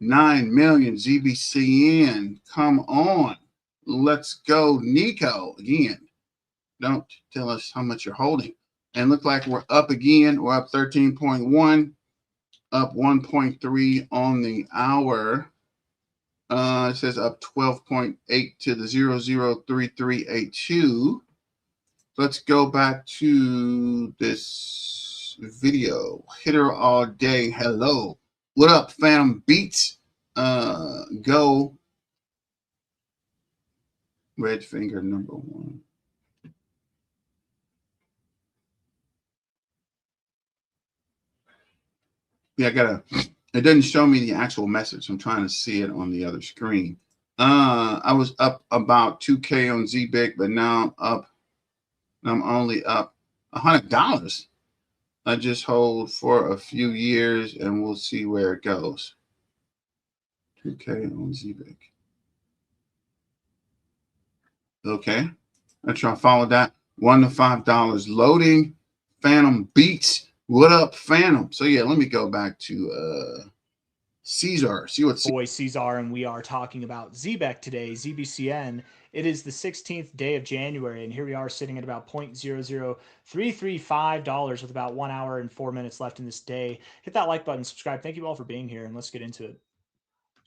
9 million ZBCN. Come on. Let's go, Nico. Again, don't tell us how much you're holding. And look like we're up again. We're up 13.1, up 1.3 on the hour. It says up 12.8 to the 003382. Let's go back to this video. Hitter all day. Hello. What up, Phantom Beats? Go. Red finger number 1. Yeah, it doesn't show me the actual message. I'm trying to see it on the other screen. I was up about 2K on Zebec, but now I'm only up $100. I just hold for a few years and we'll see where it goes. 2K on Zebec. Okay. Let's try to follow that. $1 to $5 loading. Phantom Beats. What up, Phantom? So yeah, let me go back to Caesar. See what boy Caesar, and we are talking about Zebec today, ZBCN. It is the 16th day of January, and here we are sitting at about $0.00335 with about 1 hour and 4 minutes left in this day. Hit that like button, subscribe. Thank you all for being here, and let's get into it.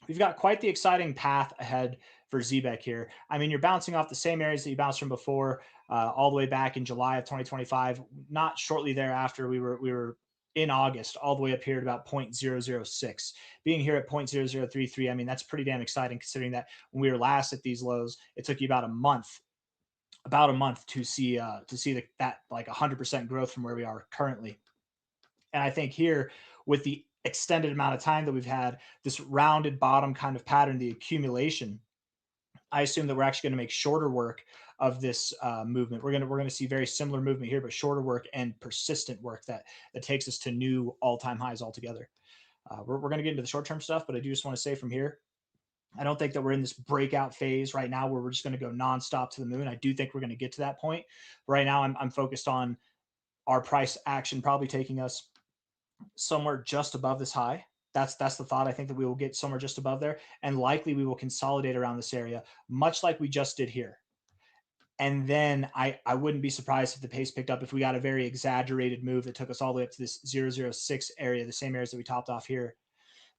We've got quite the exciting path ahead for Zebec here. I mean, you're bouncing off the same areas that you bounced from before, all the way back in July of 2025. Not shortly thereafter, we were in August, all the way up here at about 0.006. Being here at 0.0033, I mean, that's pretty damn exciting considering that when we were last at these lows, it took you about a month to see that like 100% growth from where we are currently. And I think here with the extended amount of time that we've had this rounded bottom kind of pattern, the accumulation, I assume that we're actually going to make shorter work of this movement. We're going to see very similar movement here, but shorter work and persistent work that takes us to new all-time highs altogether. We're going to get into the short-term stuff, but I do just want to say from here, I don't think that we're in this breakout phase right now where we're just going to go nonstop to the moon. I do think we're going to get to that point. Right now, I'm focused on our price action probably taking us somewhere just above this high. That's the thought. I think that we will get somewhere just above there, and likely we will consolidate around this area, much like we just did here. And then I wouldn't be surprised if the pace picked up if we got a very exaggerated move that took us all the way up to this 006 area, the same areas that we topped off here.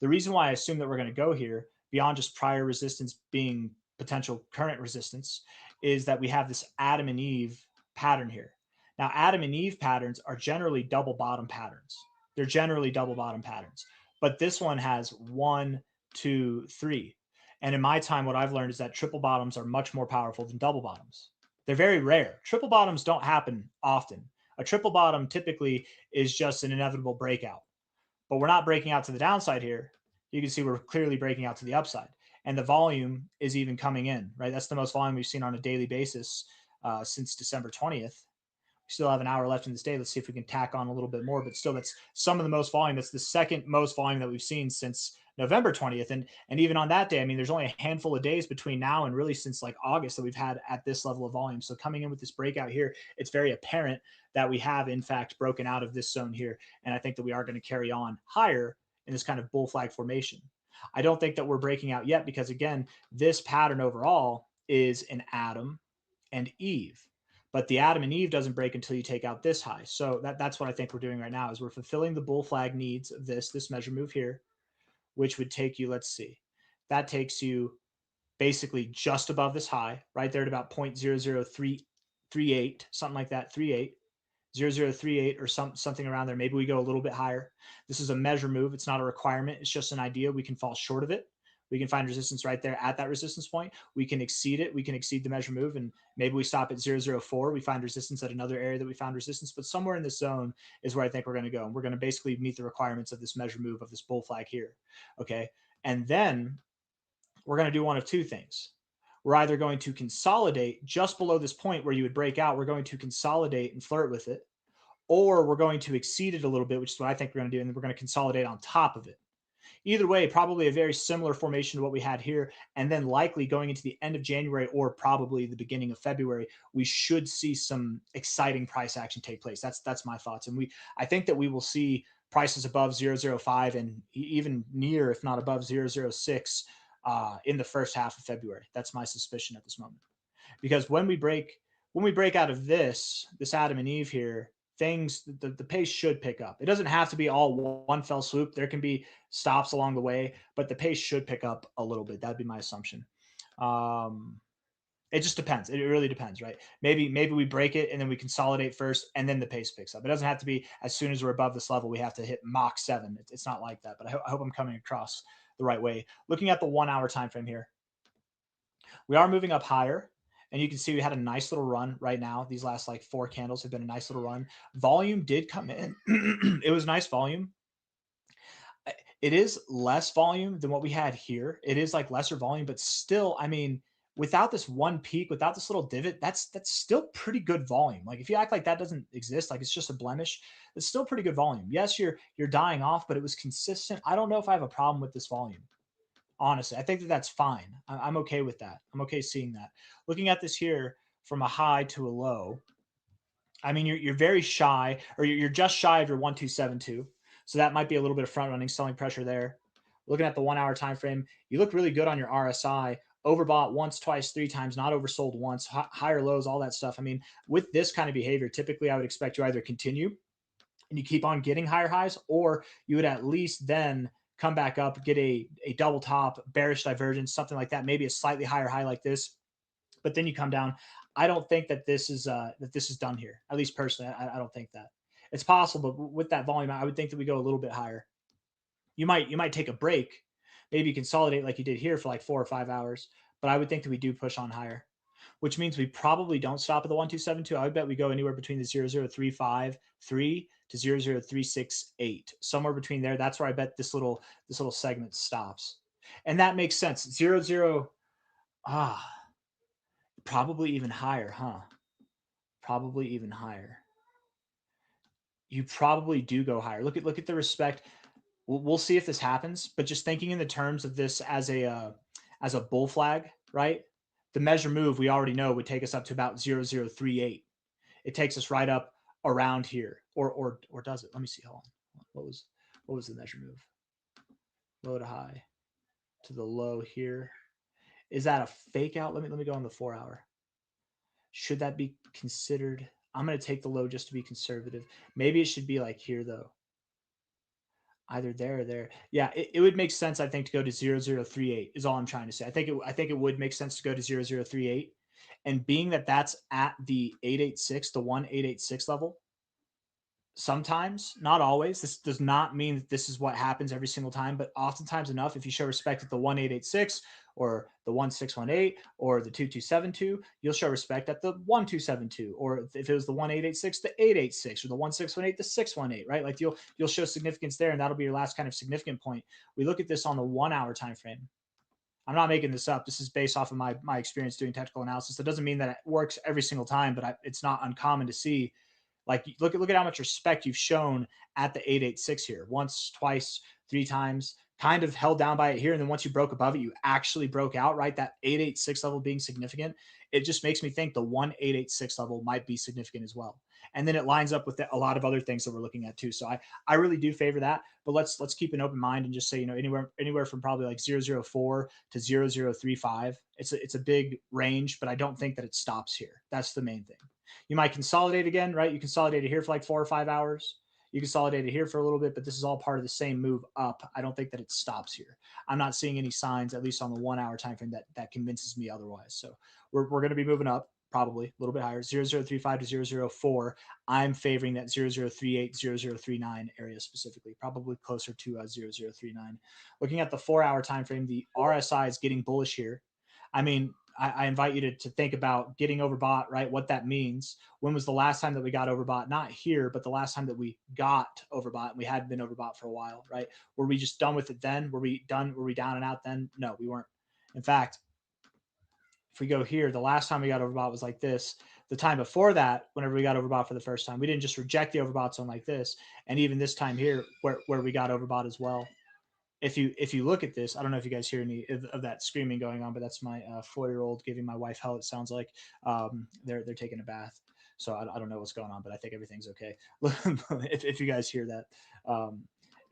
The reason why I assume that we're going to go here, beyond just prior resistance being potential current resistance, is that we have this Adam and Eve pattern here. Now, Adam and Eve patterns are generally double bottom patterns. They're generally double bottom patterns. But this one has 1, 2, 3. And in my time, what I've learned is that triple bottoms are much more powerful than double bottoms. They're very rare. Triple bottoms don't happen often. A triple bottom typically is just an inevitable breakout, but we're not breaking out to the downside here. You can see we're clearly breaking out to the upside, and the volume is even coming in, right? That's the most volume we've seen on a daily basis since December 20th. We still have an hour left in this day. Let's see if we can tack on a little bit more, but still that's some of the most volume. That's the second most volume that we've seen since November 20th. And even on that day, I mean, there's only a handful of days between now and really since like August that we've had at this level of volume. So coming in with this breakout here, it's very apparent that we have in fact broken out of this zone here. And I think that we are going to carry on higher in this kind of bull flag formation. I don't think that we're breaking out yet because again, this pattern overall is an Adam and Eve. But the Adam and Eve doesn't break until you take out this high. So that's what I think we're doing right now is we're fulfilling the bull flag needs of this measure move here, which would take you, let's see, that takes you basically just above this high, right there at about 0.00338, something like that, 0038 or something around there. Maybe we go a little bit higher. This is a measure move. It's not a requirement. It's just an idea. We can fall short of it. We can find resistance right there at that resistance point. We can exceed it. We can exceed the measure move, and maybe we stop at 004. We find resistance at another area that we found resistance, but somewhere in this zone is where I think we're going to go. And we're going to basically meet the requirements of this measure move of this bull flag here. Okay. And then we're going to do one of two things. We're either going to consolidate just below this point where you would break out. We're going to consolidate and flirt with it, or we're going to exceed it a little bit, which is what I think we're going to do. And then we're going to consolidate on top of it. Either way, probably a very similar formation to what we had here. And then likely going into the end of January or probably the beginning of February, we should see some exciting price action take place. That's my thoughts. And I think that we will see prices above 005 and even near, if not above 006 in the first half of February. That's my suspicion at this moment. Because when we break out of this Adam and Eve here, the pace should pick up. It doesn't have to be all one fell swoop. There can be stops along the way, but the pace should pick up a little bit. That'd be my assumption. It just depends. It really depends, right? Maybe we break it and then we consolidate first and then the pace picks up. It doesn't have to be as soon as we're above this level, we have to hit Mach 7. It's not like that, but I hope I'm coming across the right way. Looking at the 1 hour time frame here, we are moving up higher. And you can see we had a nice little run right now. These last like 4 candles have been a nice little run. Volume did come in. It was nice volume. It is less volume than what we had here. It is like lesser volume, but still, I mean, without this one peak, without this little divot, that's still pretty good volume. Like if you act like that doesn't exist, like it's just a blemish, it's still pretty good volume. Yes, you're dying off, but it was consistent. I don't know if I have a problem with this volume. Honestly, I think that that's fine. I'm okay with that. I'm okay seeing that. Looking at this here from a high to a low, I mean, you're very shy, or you're just shy of your 1272. So that might be a little bit of front running selling pressure there. Looking at the 1 hour time frame, you look really good on your RSI. Overbought once, twice, 3 times, not oversold once, higher lows, all that stuff. I mean, with this kind of behavior, typically I would expect you either continue and you keep on getting higher highs, or you would at least then come back up, get a double top, bearish divergence, something like that, maybe a slightly higher high like this, but then you come down. I don't think that this is done here. At least personally, I don't think that. It's possible, but with that volume, I would think that we go a little bit higher. You might take a break, maybe consolidate like you did here for like 4 or 5 hours, but I would think that we do push on higher, which means we probably don't stop at the 1272. I would bet we go anywhere between the 00353 to 00368, somewhere between there. That's where I bet this little segment stops, and that makes sense. 00, probably even higher, huh? Probably even higher. You probably do go higher. Look at the respect. We'll see if this happens, but just thinking in the terms of this as a bull flag, right? The measure move we already know would take us up to about 0038. It takes us right up around here, or does it? Let me see. Hold on. What was the measure move? Low to high to the low here. Is that a fake out? Let me go on the 4 hour. Should that be considered? I'm going to take the low just to be conservative. Maybe it should be like here though. Either there or there. Yeah, it would make sense, I think, to go to 0038 is all I'm trying to say. I think it would make sense to go to 0038. And being that that's at the 886, the 1886 level, Sometimes, not always. This does not mean that this is what happens every single time, but oftentimes enough, if you show respect at the 1886 or the 1618 or the 2272, you'll show respect at the 1272. Or if it was the 1886, the 886, or the 1618, the 618, right? Like you'll show significance there, and that'll be your last kind of significant point. We look at this on the 1 hour time frame. I'm not making this up. This is based off of my experience doing technical analysis. That doesn't mean that it works every single time, but it's not uncommon to see. Like look at how much respect you've shown at the 886 here. Once, twice, three times, kind of held down by it here, and then once you broke above it, you actually broke out, right? That 886 level being significant. It just makes me think the 1886 level might be significant as well. And then it lines up with a lot of other things that we're looking at too. So I really do favor that. But let's keep an open mind and just say, anywhere from probably like 004 to 0035. It's a big range, but I don't think that it stops here. That's the main thing. You might consolidate again, right? You consolidate it here for like 4 or 5 hours. You consolidate it here for a little bit, but this is all part of the same move up. I don't think that it stops here. I'm not seeing any signs, at least on the 1 hour time frame, that convinces me otherwise. So we're going to be moving up, probably a little bit higher, 0035 to 004. I'm favoring that 0038, 0039 area specifically, probably closer to 0039. Looking at the 4 hour time frame, the RSI is getting bullish here. I mean, I invite you to think about getting overbought, right? What that means. When was the last time that we got overbought? Not here, but the last time that we got overbought, and we hadn't been overbought for a while, right? Were we just done with it then? Were we done? Were we down and out then? No, we weren't. In fact, if we go here, the last time we got overbought was like this. The time before that, whenever we got overbought for the first time, we didn't just reject the overbought zone like this. And even this time here, where we got overbought as well. If you look at this, I don't know if you guys hear any of that screaming going on, but that's my 4-year-old giving my wife hell. It sounds like they're taking a bath, so I don't know what's going on, but I think everything's okay. if you guys hear that,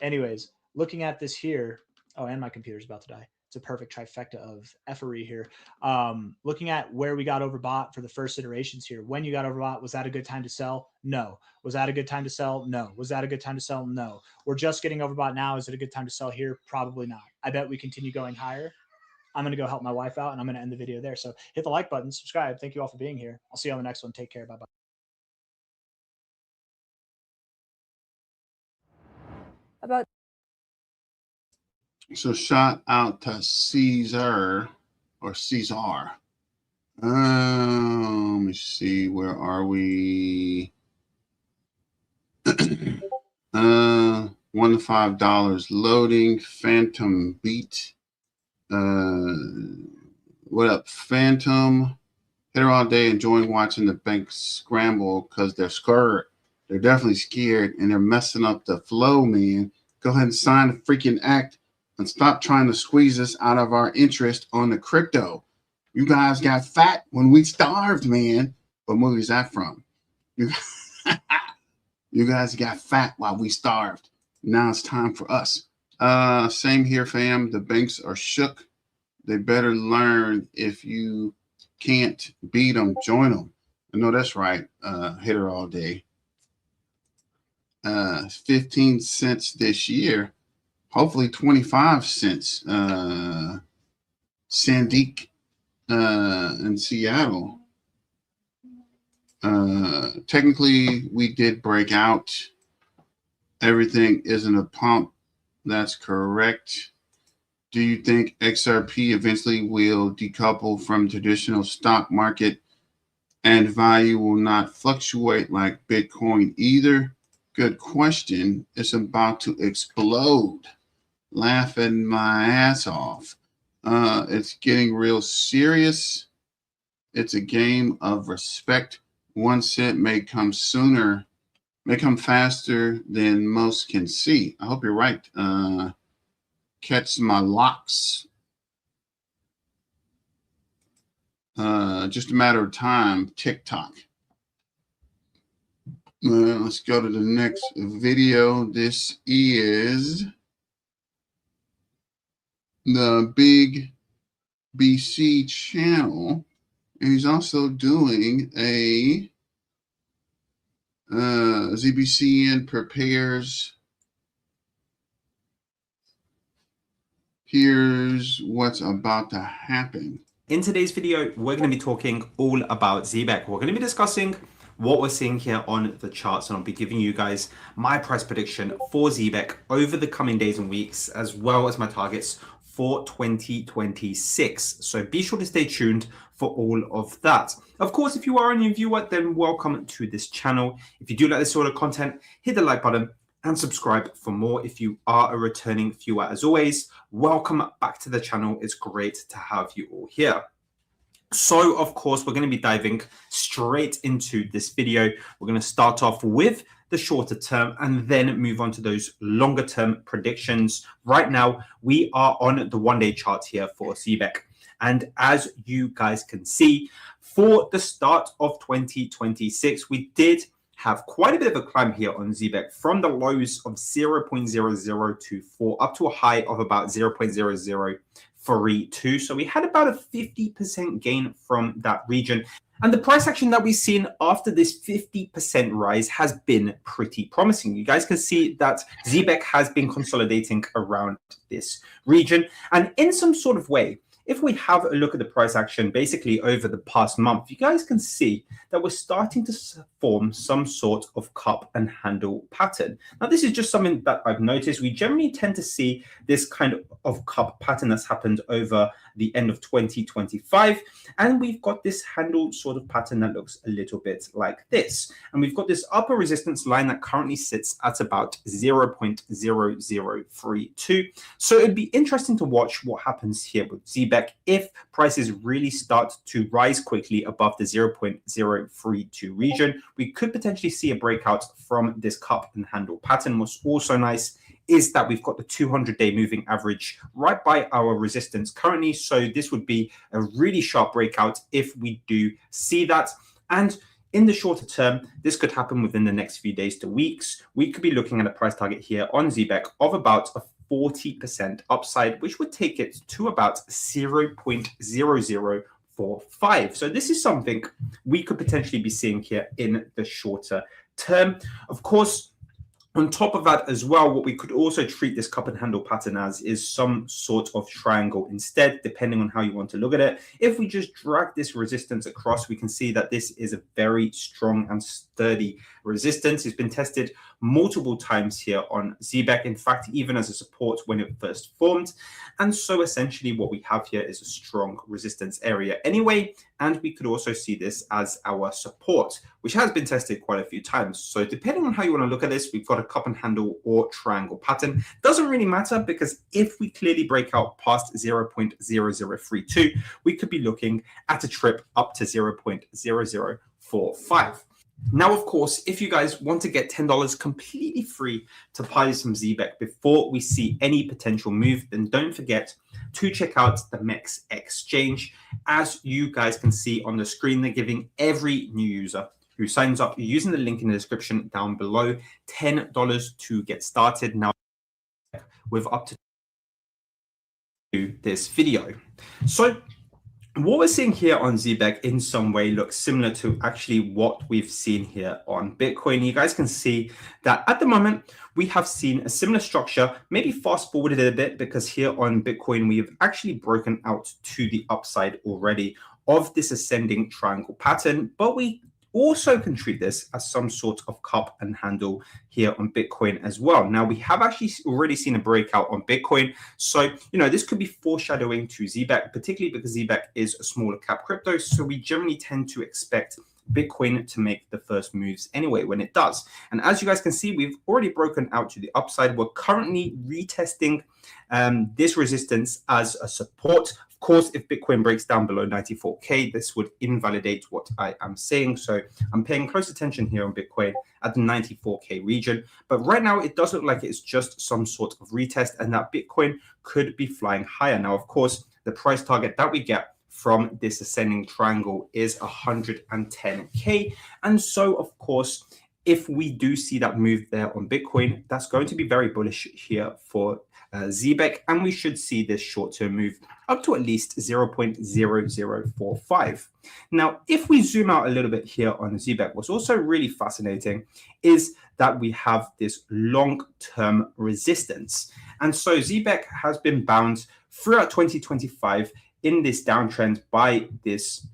anyways, looking at this here. Oh, and my computer's about to die. It's a perfect trifecta of effery here. Looking at where we got overbought for the first iterations here. When you got overbought, was that a good time to sell? No. Was that a good time to sell? No. Was that a good time to sell? No. We're just getting overbought now. Is it a good time to sell here? Probably not. I bet we continue going higher. I'm going to go help my wife out, and I'm going to end the video there. So hit the like button, subscribe. Thank you all for being here. I'll see you on the next one. Take care. Bye-bye. So shout out to Caesar or Caesar. Let me see. Where are we? $1 to $5 loading. Phantom beat. What up, Phantom? Here all day enjoying watching the banks scramble because they're scared. They're definitely scared and they're messing up the flow, man. Go ahead and sign the freaking act and stop trying to squeeze us out of our interest on the crypto. You guys got fat when we starved, man. What movie is that from? You guys got fat while we starved. Now it's time for us. Same here, fam. The banks are shook. They better learn. If you can't beat them, join them. I know that's right. Hitter all day. 15 cents this year. Hopefully 25 cents. Sandik in Seattle. Technically, we did break out. Everything isn't a pump. That's correct. Do you think XRP eventually will decouple from traditional stock market and value will not fluctuate like Bitcoin either? Good question. It's about to explode. Laughing my ass off. It's getting real serious. It's a game of respect. 1 cent may come sooner, may come faster than most can see. I hope you're right. Catch my locks. Just a matter of time. TikTok. Let's go to the next video. This is the Big BC channel. And he's also doing a ZBCN prepares. Here's what's about to happen. In today's video, we're going to be talking all about Zebec. We're going to be discussing what we're seeing here on the charts, and I'll be giving you guys my price prediction for Zebec over the coming days and weeks, as well as my targets for 2026. So be sure to stay tuned for all of that. Of course, if you are a new viewer, then welcome to this channel. If you do like this sort of content, hit the like button and subscribe for more. If you are a returning viewer, as always, welcome back to the channel. It's great to have you all here. So, of course, we're going to be diving straight into this video. We're going to start off with the shorter term and then move on to those longer term predictions. Right now, we are on the one-day chart here for Zebec. And as you guys can see, for the start of 2026, we did have quite a bit of a climb here on Zebec from the lows of 0.0024 up to a high of about 0.0032. So we had about a 50% gain from that region. And the price action that we've seen after this 50% rise has been pretty promising. You guys can see that Zebec has been consolidating around this region. And in some sort of way, if we have a look at the price action basically over the past month, you guys can see that we're starting to form some sort of cup and handle pattern. Now, this is just something that I've noticed. We generally tend to see this kind of cup pattern that's happened over the end of 2025. And we've got this handle sort of pattern that looks a little bit like this. And we've got this upper resistance line that currently sits at about 0.0032. So it'd be interesting to watch what happens here with Zebec if prices really start to rise quickly above the 0.032 region. We could potentially see a breakout from this cup and handle pattern. What's also nice is that we've got the 200-day moving average right by our resistance currently. So this would be a really sharp breakout if we do see that. And in the shorter term, this could happen within the next few days to weeks. We could be looking at a price target here on Zebec of about a 40% upside, which would take it to about 0.0045. So this is something we could potentially be seeing here in the shorter term. Of course, on top of that as well, what we could also treat this cup and handle pattern as is some sort of triangle instead, depending on how you want to look at it. If we just drag this resistance across, we can see that this is a very strong and sturdy resistance. It's been tested multiple times here on Zebec, in fact, even as a support when it first formed. And so essentially what we have here is a strong resistance area anyway. And we could also see this as our support, which has been tested quite a few times. So depending on how you want to look at this, we've got a cup and handle or triangle pattern. Doesn't really matter, because if we clearly break out past 0.0032, we could be looking at a trip up to 0.0045. Now, of course, if you guys want to get $10 completely free to buy some Zebec before we see any potential move, then don't forget to check out the MEX exchange. As you guys can see on the screen, they're giving every new user who signs up using the link in the description down below $10 to get started. Now, with up to this video. So what we're seeing here on Zebec in some way looks similar to actually what we've seen here on Bitcoin. You guys can see that at the moment, we have seen a similar structure, maybe fast forwarded a bit, because here on Bitcoin, we've actually broken out to the upside already of this ascending triangle pattern, but we also can treat this as some sort of cup and handle here on Bitcoin as well. Now, we have actually already seen a breakout on Bitcoin. So, this could be foreshadowing to Zebec, particularly because Zebec is a smaller cap crypto. So we generally tend to expect Bitcoin to make the first moves anyway when it does. And as you guys can see, we've already broken out to the upside. We're currently retesting this resistance as a support. Of course, if Bitcoin breaks down below 94K, this would invalidate what I am saying. So I'm paying close attention here on Bitcoin at the 94K region. But right now, it does look like it's just some sort of retest and that Bitcoin could be flying higher. Now, of course, the price target that we get from this ascending triangle is 110K. And so, of course, if we do see that move there on Bitcoin, that's going to be very bullish here for Zebec, and we should see this short-term move up to at least 0.0045. Now, if we zoom out a little bit here on Zebec, what's also really fascinating is that we have this long-term resistance. And so Zebec has been bound throughout 2025 in this downtrend by this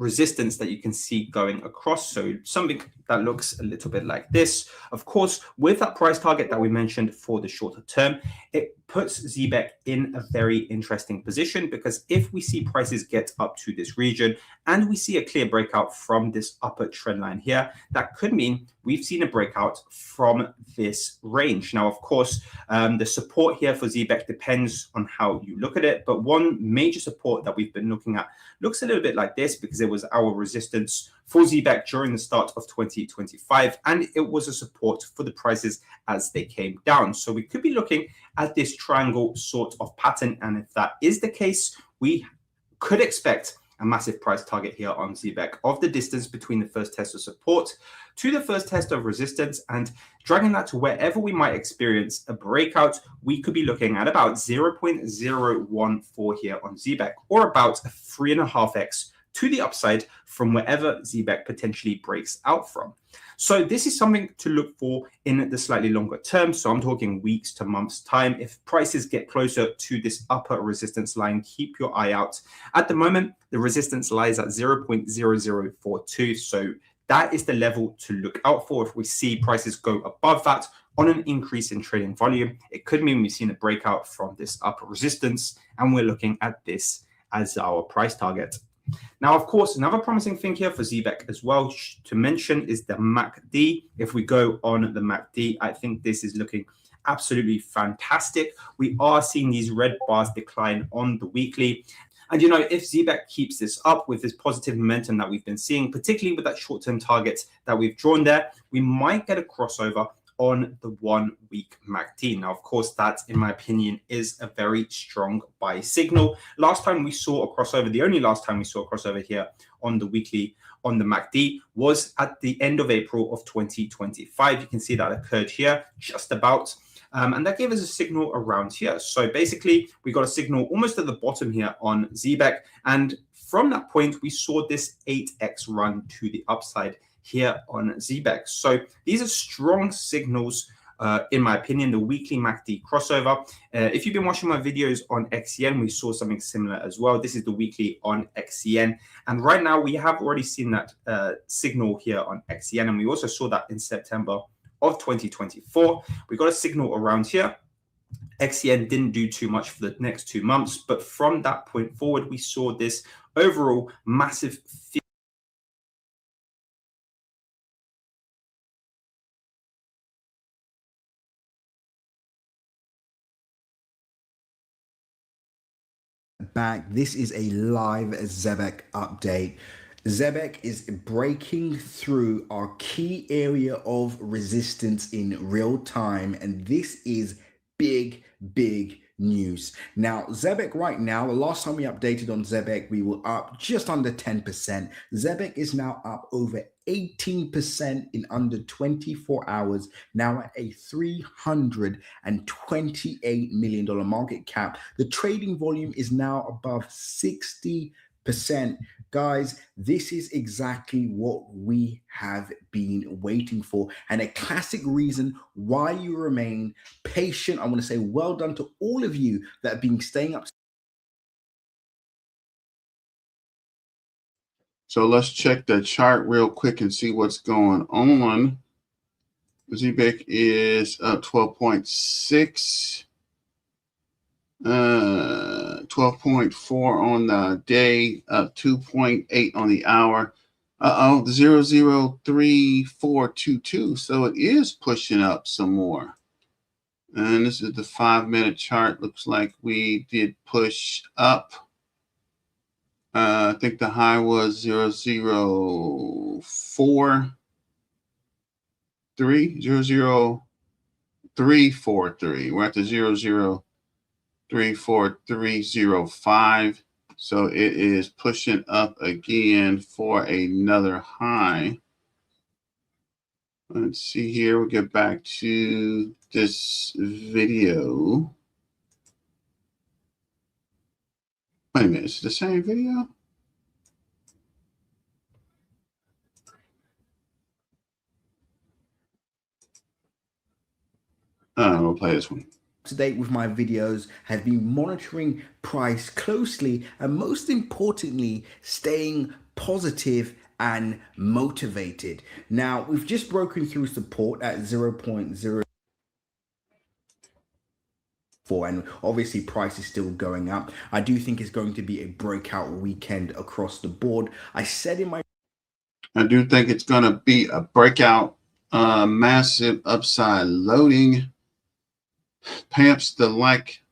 resistance that you can see going across. So something that looks a little bit like this. Of course, with that price target that we mentioned for the shorter term, it puts Zebec in a very interesting position, because if we see prices get up to this region and we see a clear breakout from this upper trend line here, that could mean we've seen a breakout from this range. Now, of course, the support here for Zebec depends on how you look at it, but one major support that we've been looking at looks a little bit like this, because it was our resistance for Zebec during the start of 2025, and it was a support for the prices as they came down. So we could be looking at this triangle sort of pattern, and if that is the case, we could expect a massive price target here on Zebec of the distance between the first test of support to the first test of resistance, and dragging that to wherever we might experience a breakout. We could be looking at about 0.014 here on Zebec, or about a 3.5x to the upside from wherever Zebec potentially breaks out from. So this is something to look for in the slightly longer term. So I'm talking weeks to months time. If prices get closer to this upper resistance line, keep your eye out. At the moment, the resistance lies at 0.0042. So that is the level to look out for. If we see prices go above that on an increase in trading volume, it could mean we've seen a breakout from this upper resistance, and we're looking at this as our price target. Now, of course, another promising thing here for Zebec as well to mention is the MACD. If we go on the MACD, I think this is looking absolutely fantastic. We are seeing these red bars decline on the weekly. And, you know, if Zebec keeps this up with this positive momentum that we've been seeing, particularly with that short-term target that we've drawn there, we might get a crossover on the 1 week MACD. Now, of course, that, in my opinion, is a very strong buy signal. Last time we saw a crossover, the only last time we saw a crossover here on the weekly on the MACD was at the end of April of 2025. You can see that occurred here just about. And that gave us a signal around here. So basically, we got a signal almost at the bottom here on Zebec. And from that point, we saw this 8x run to the upside here on Zebec. So these are strong signals, in my opinion, the weekly MACD crossover. If you've been watching my videos on XCN, we saw something similar as well. This is the weekly on XCN. And right now, we have already seen that signal here on XCN. And we also saw that in September of 2024. We got a signal around here. XCN didn't do too much for the next 2 months, but from that point forward, we saw this overall massive back. This is a live Zebec update. Zebec is breaking through our key area of resistance in real time, and this is big news. Now, Zebec right now, the last time we updated on Zebec, we were up just under 10%. Zebec is now up over 18% in under 24 hours, now at a $328 million market cap. The trading volume is now above 60%. Guys, this is exactly what we have been waiting for, and a classic reason why you remain patient. I want to say well done to all of you that have been staying up. So let's check the chart real quick and see what's going on. Zebec is up 12.6. 12.4 on the day, 2.8 on the hour. 003422. So it is pushing up some more. And this is the 5-minute chart. Looks like we did push up. I think the high was 003. 00343. We're at the 0034305. So it is pushing up again for another high. Let's see here. We'll get back to this video. Wait a minute. Is it the same video? We'll play this one. to date with my videos, have been monitoring price closely, and most importantly, staying positive and motivated. Now, we've just broken through support at 0.0, and obviously price is still going up. I do think it's going to be a breakout weekend across the board. I said in my I do think it's going to be a breakout, massive upside loading. Pamps the like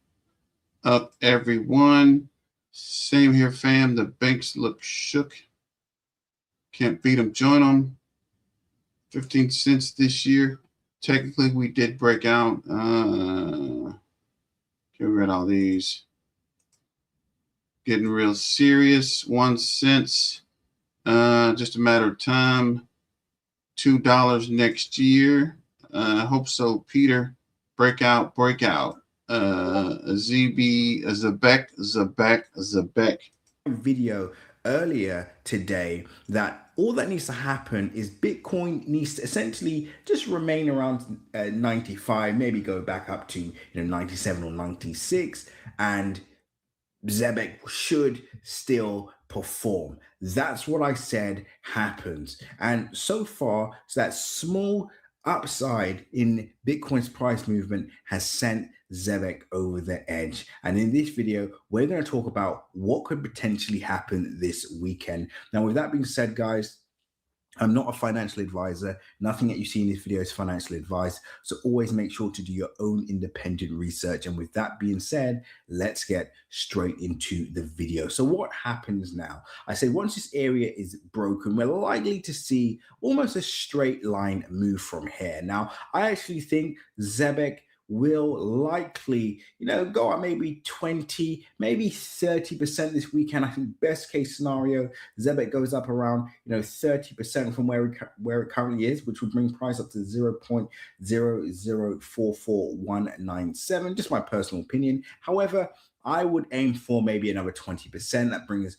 up, everyone. Same here, fam. The banks look shook. Can't beat them, join them. 15 cents this year. Technically, we did break out. Get rid of all these. Getting real serious. 1 cent. Just a matter of time. $2 next year. Hope so, Peter. Breakout. Zebec. Video earlier today that all that needs to happen is Bitcoin needs to essentially just remain around 95, maybe go back up to 97 or 96, and Zebec should still perform. That's what I said happens. And so far, so that small upside in Bitcoin's price movement has sent Zebec over the edge. And in this video, we're going to talk about what could potentially happen this weekend. Now, with that being said, guys, I'm not a financial advisor. Nothing that you see in this video is financial advice. So always make sure to do your own independent research. And with that being said, let's get straight into the video. So what happens now? I say once this area is broken, we're likely to see almost a straight line move from here. Now, I actually think Zebec will likely, go up maybe 20, maybe 30% this weekend. I think best case scenario, Zebec goes up around, 30% from where it currently is, which would bring price up to 0.0044197. Just my personal opinion. However, I would aim for maybe another 20%. That brings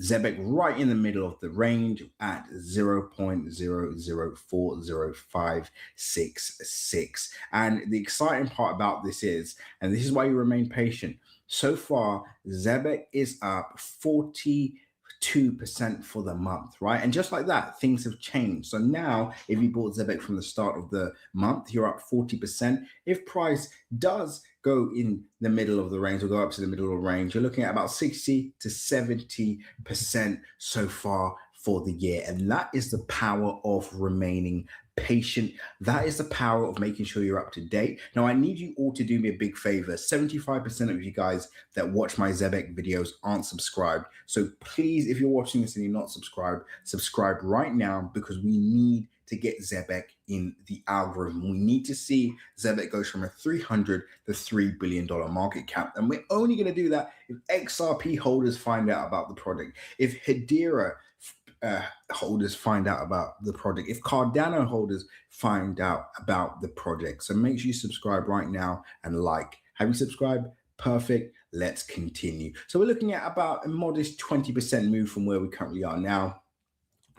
Zebec right in the middle of the range at 0.0040566. And the exciting part about this is, and this is why you remain patient, so far Zebec is up 42% for the month, right? And just like that, things have changed. So now if you bought Zebec from the start of the month, you're up 40%. If price does go in the middle of the range or go up to the middle of the range, you're looking at about 60 to 70% so far for the year. And that is the power of remaining patient. That is the power of making sure you're up to date. Now, I need you all to do me a big favor. 75% of you guys that watch my Zebec videos aren't subscribed. So please, if you're watching this and you're not subscribed, subscribe right now, because we need to get Zebec in the algorithm. We need to see Zebec goes from a $300 to $3 billion market cap. And we're only going to do that if XRP holders find out about the product, if Hedera holders find out about the project, if Cardano holders find out about the project. So make sure you subscribe right now and like. Have you subscribed? Perfect. Let's continue. So we're looking at about a modest 20% move from where we currently are now.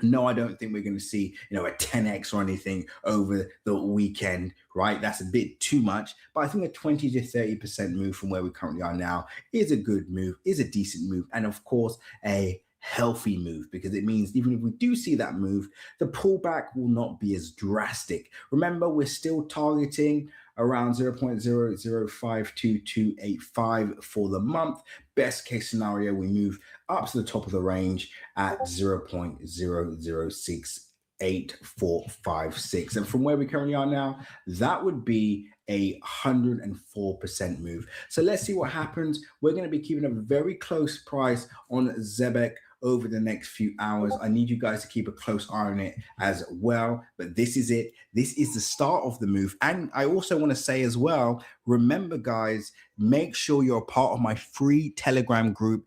No, I don't think we're going to see, a 10x or anything over the weekend, right? That's a bit too much. But I think a 20 to 30% move from where we currently are now is a good move, is a decent move, and of course, a healthy move, because it means even if we do see that move, the pullback will not be as drastic. Remember, we're still targeting around 0.0052285 for the month. Best case scenario, we move up to the top of the range at 0.0068456. And from where we currently are now, that would be a 104% move. So let's see what happens. We're going to be keeping a very close price on Zebec over the next few hours. I need you guys to keep a close eye on it as well. But this is it. This is the start of the move. And I also want to say as well, remember, guys, make sure you're a part of my free Telegram group.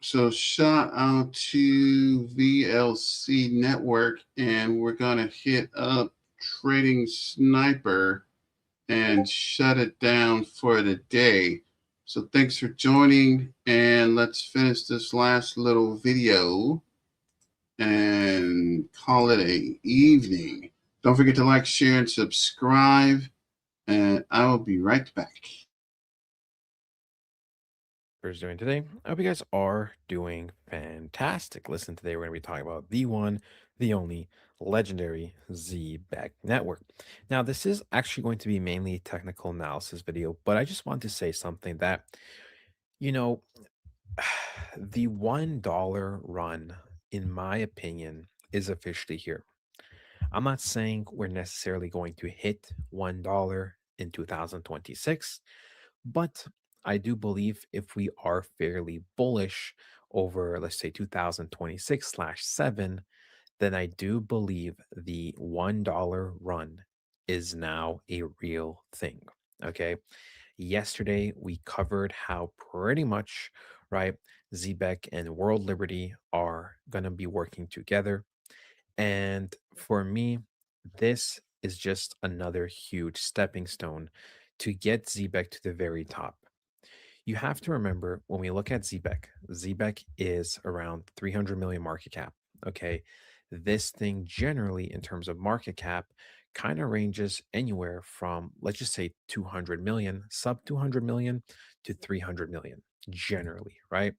So shout out to VLC Network, and we're going to hit up Trading Sniper and shut it down for the day. So thanks for joining, and let's finish this last little video and call it a evening. Don't forget to like, share, and subscribe. And I will be right back. Doing today. I hope you guys are doing fantastic. Listen, today we're going to be talking about the one, the only legendary Zebec Network. Now, this is actually going to be mainly a technical analysis video, but I just want to say something that, you know, the $1 run, in my opinion, is officially here. I'm not saying we're necessarily going to hit $1 in 2026, but I do believe if we are fairly bullish over, let's say, 2026/7, then I do believe the $1 run is now a real thing. Okay. Yesterday, we covered how pretty much, right, Zebec and World Liberty are going to be working together. And for me, this is just another huge stepping stone to get Zebec to the very top. You have to remember when we look at Zebec is around 300 million market cap. Okay. This thing generally, in terms of market cap, kind of ranges anywhere from, let's just say, 200 million, sub 200 million to 300 million, generally, right?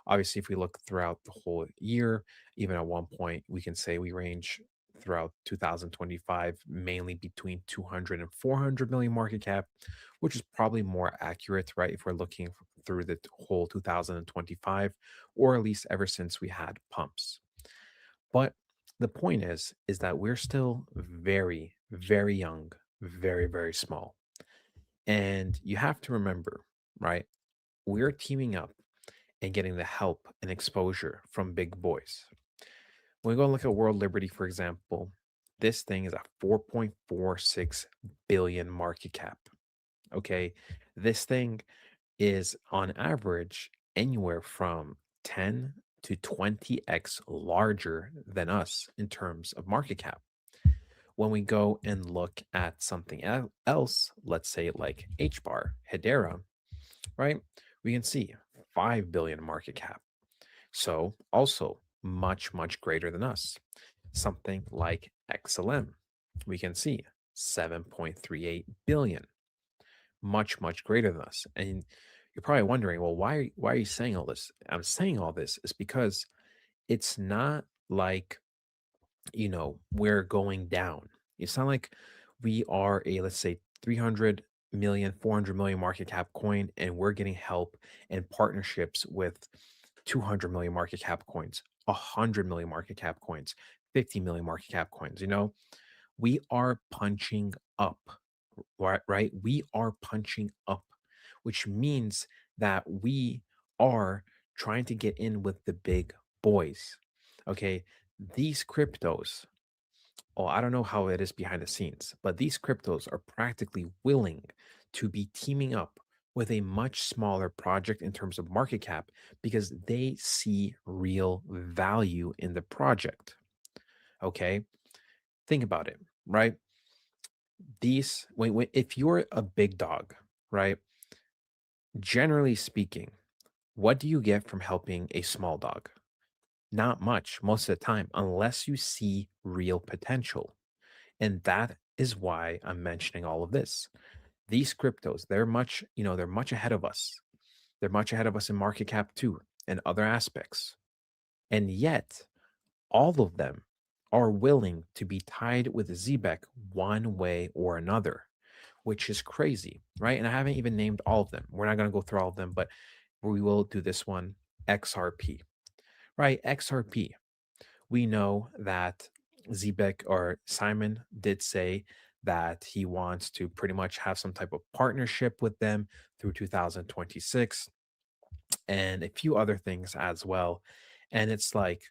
Obviously, if we look throughout the whole year, even at one point, we can say we range throughout 2025 mainly between 200 and 400 million market cap, which is probably more accurate, right? If we're looking through the whole 2025, or at least ever since we had pumps. But the point is that we're still very, very young, very, very small. And you have to remember, right? We're teaming up and getting the help and exposure from big boys. When we go and look at World Liberty, for example, this thing is a 4.46 billion market cap. Okay. This thing is on average anywhere from 10 to 20x larger than us in terms of market cap. When we go and look at something else, let's say like HBAR, Hedera, right? We can see 5 billion market cap. So also much, much greater than us. Something like XLM, we can see 7.38 billion, much, much greater than us. And you're probably wondering, well, why are you saying all this? I'm saying all this is because it's not like, we're going down. It's not like we are a, let's say, 300 million, 400 million market cap coin, and we're getting help and partnerships with 200 million market cap coins, 100 million market cap coins, 50 million market cap coins. We are punching up, right? We are punching up, which means that we are trying to get in with the big boys. Okay. These cryptos, oh, I don't know how it is behind the scenes, but these cryptos are practically willing to be teaming up with a much smaller project in terms of market cap because they see real value in the project. Okay. Think about it, right? If you're a big dog, right? Generally speaking, what do you get from helping a small dog? Not much most of the time, unless you see real potential. And that is why I'm mentioning all of this. These cryptos, they're much ahead of us. They're much ahead of us in market cap too, and other aspects. And yet, all of them are willing to be tied with Zebec one way or another, which is crazy, right? And I haven't even named all of them. We're not going to go through all of them, but we will do this one, XRP, right? XRP. We know that Zebec or Simon did say that he wants to pretty much have some type of partnership with them through 2026 and a few other things as well. And it's like,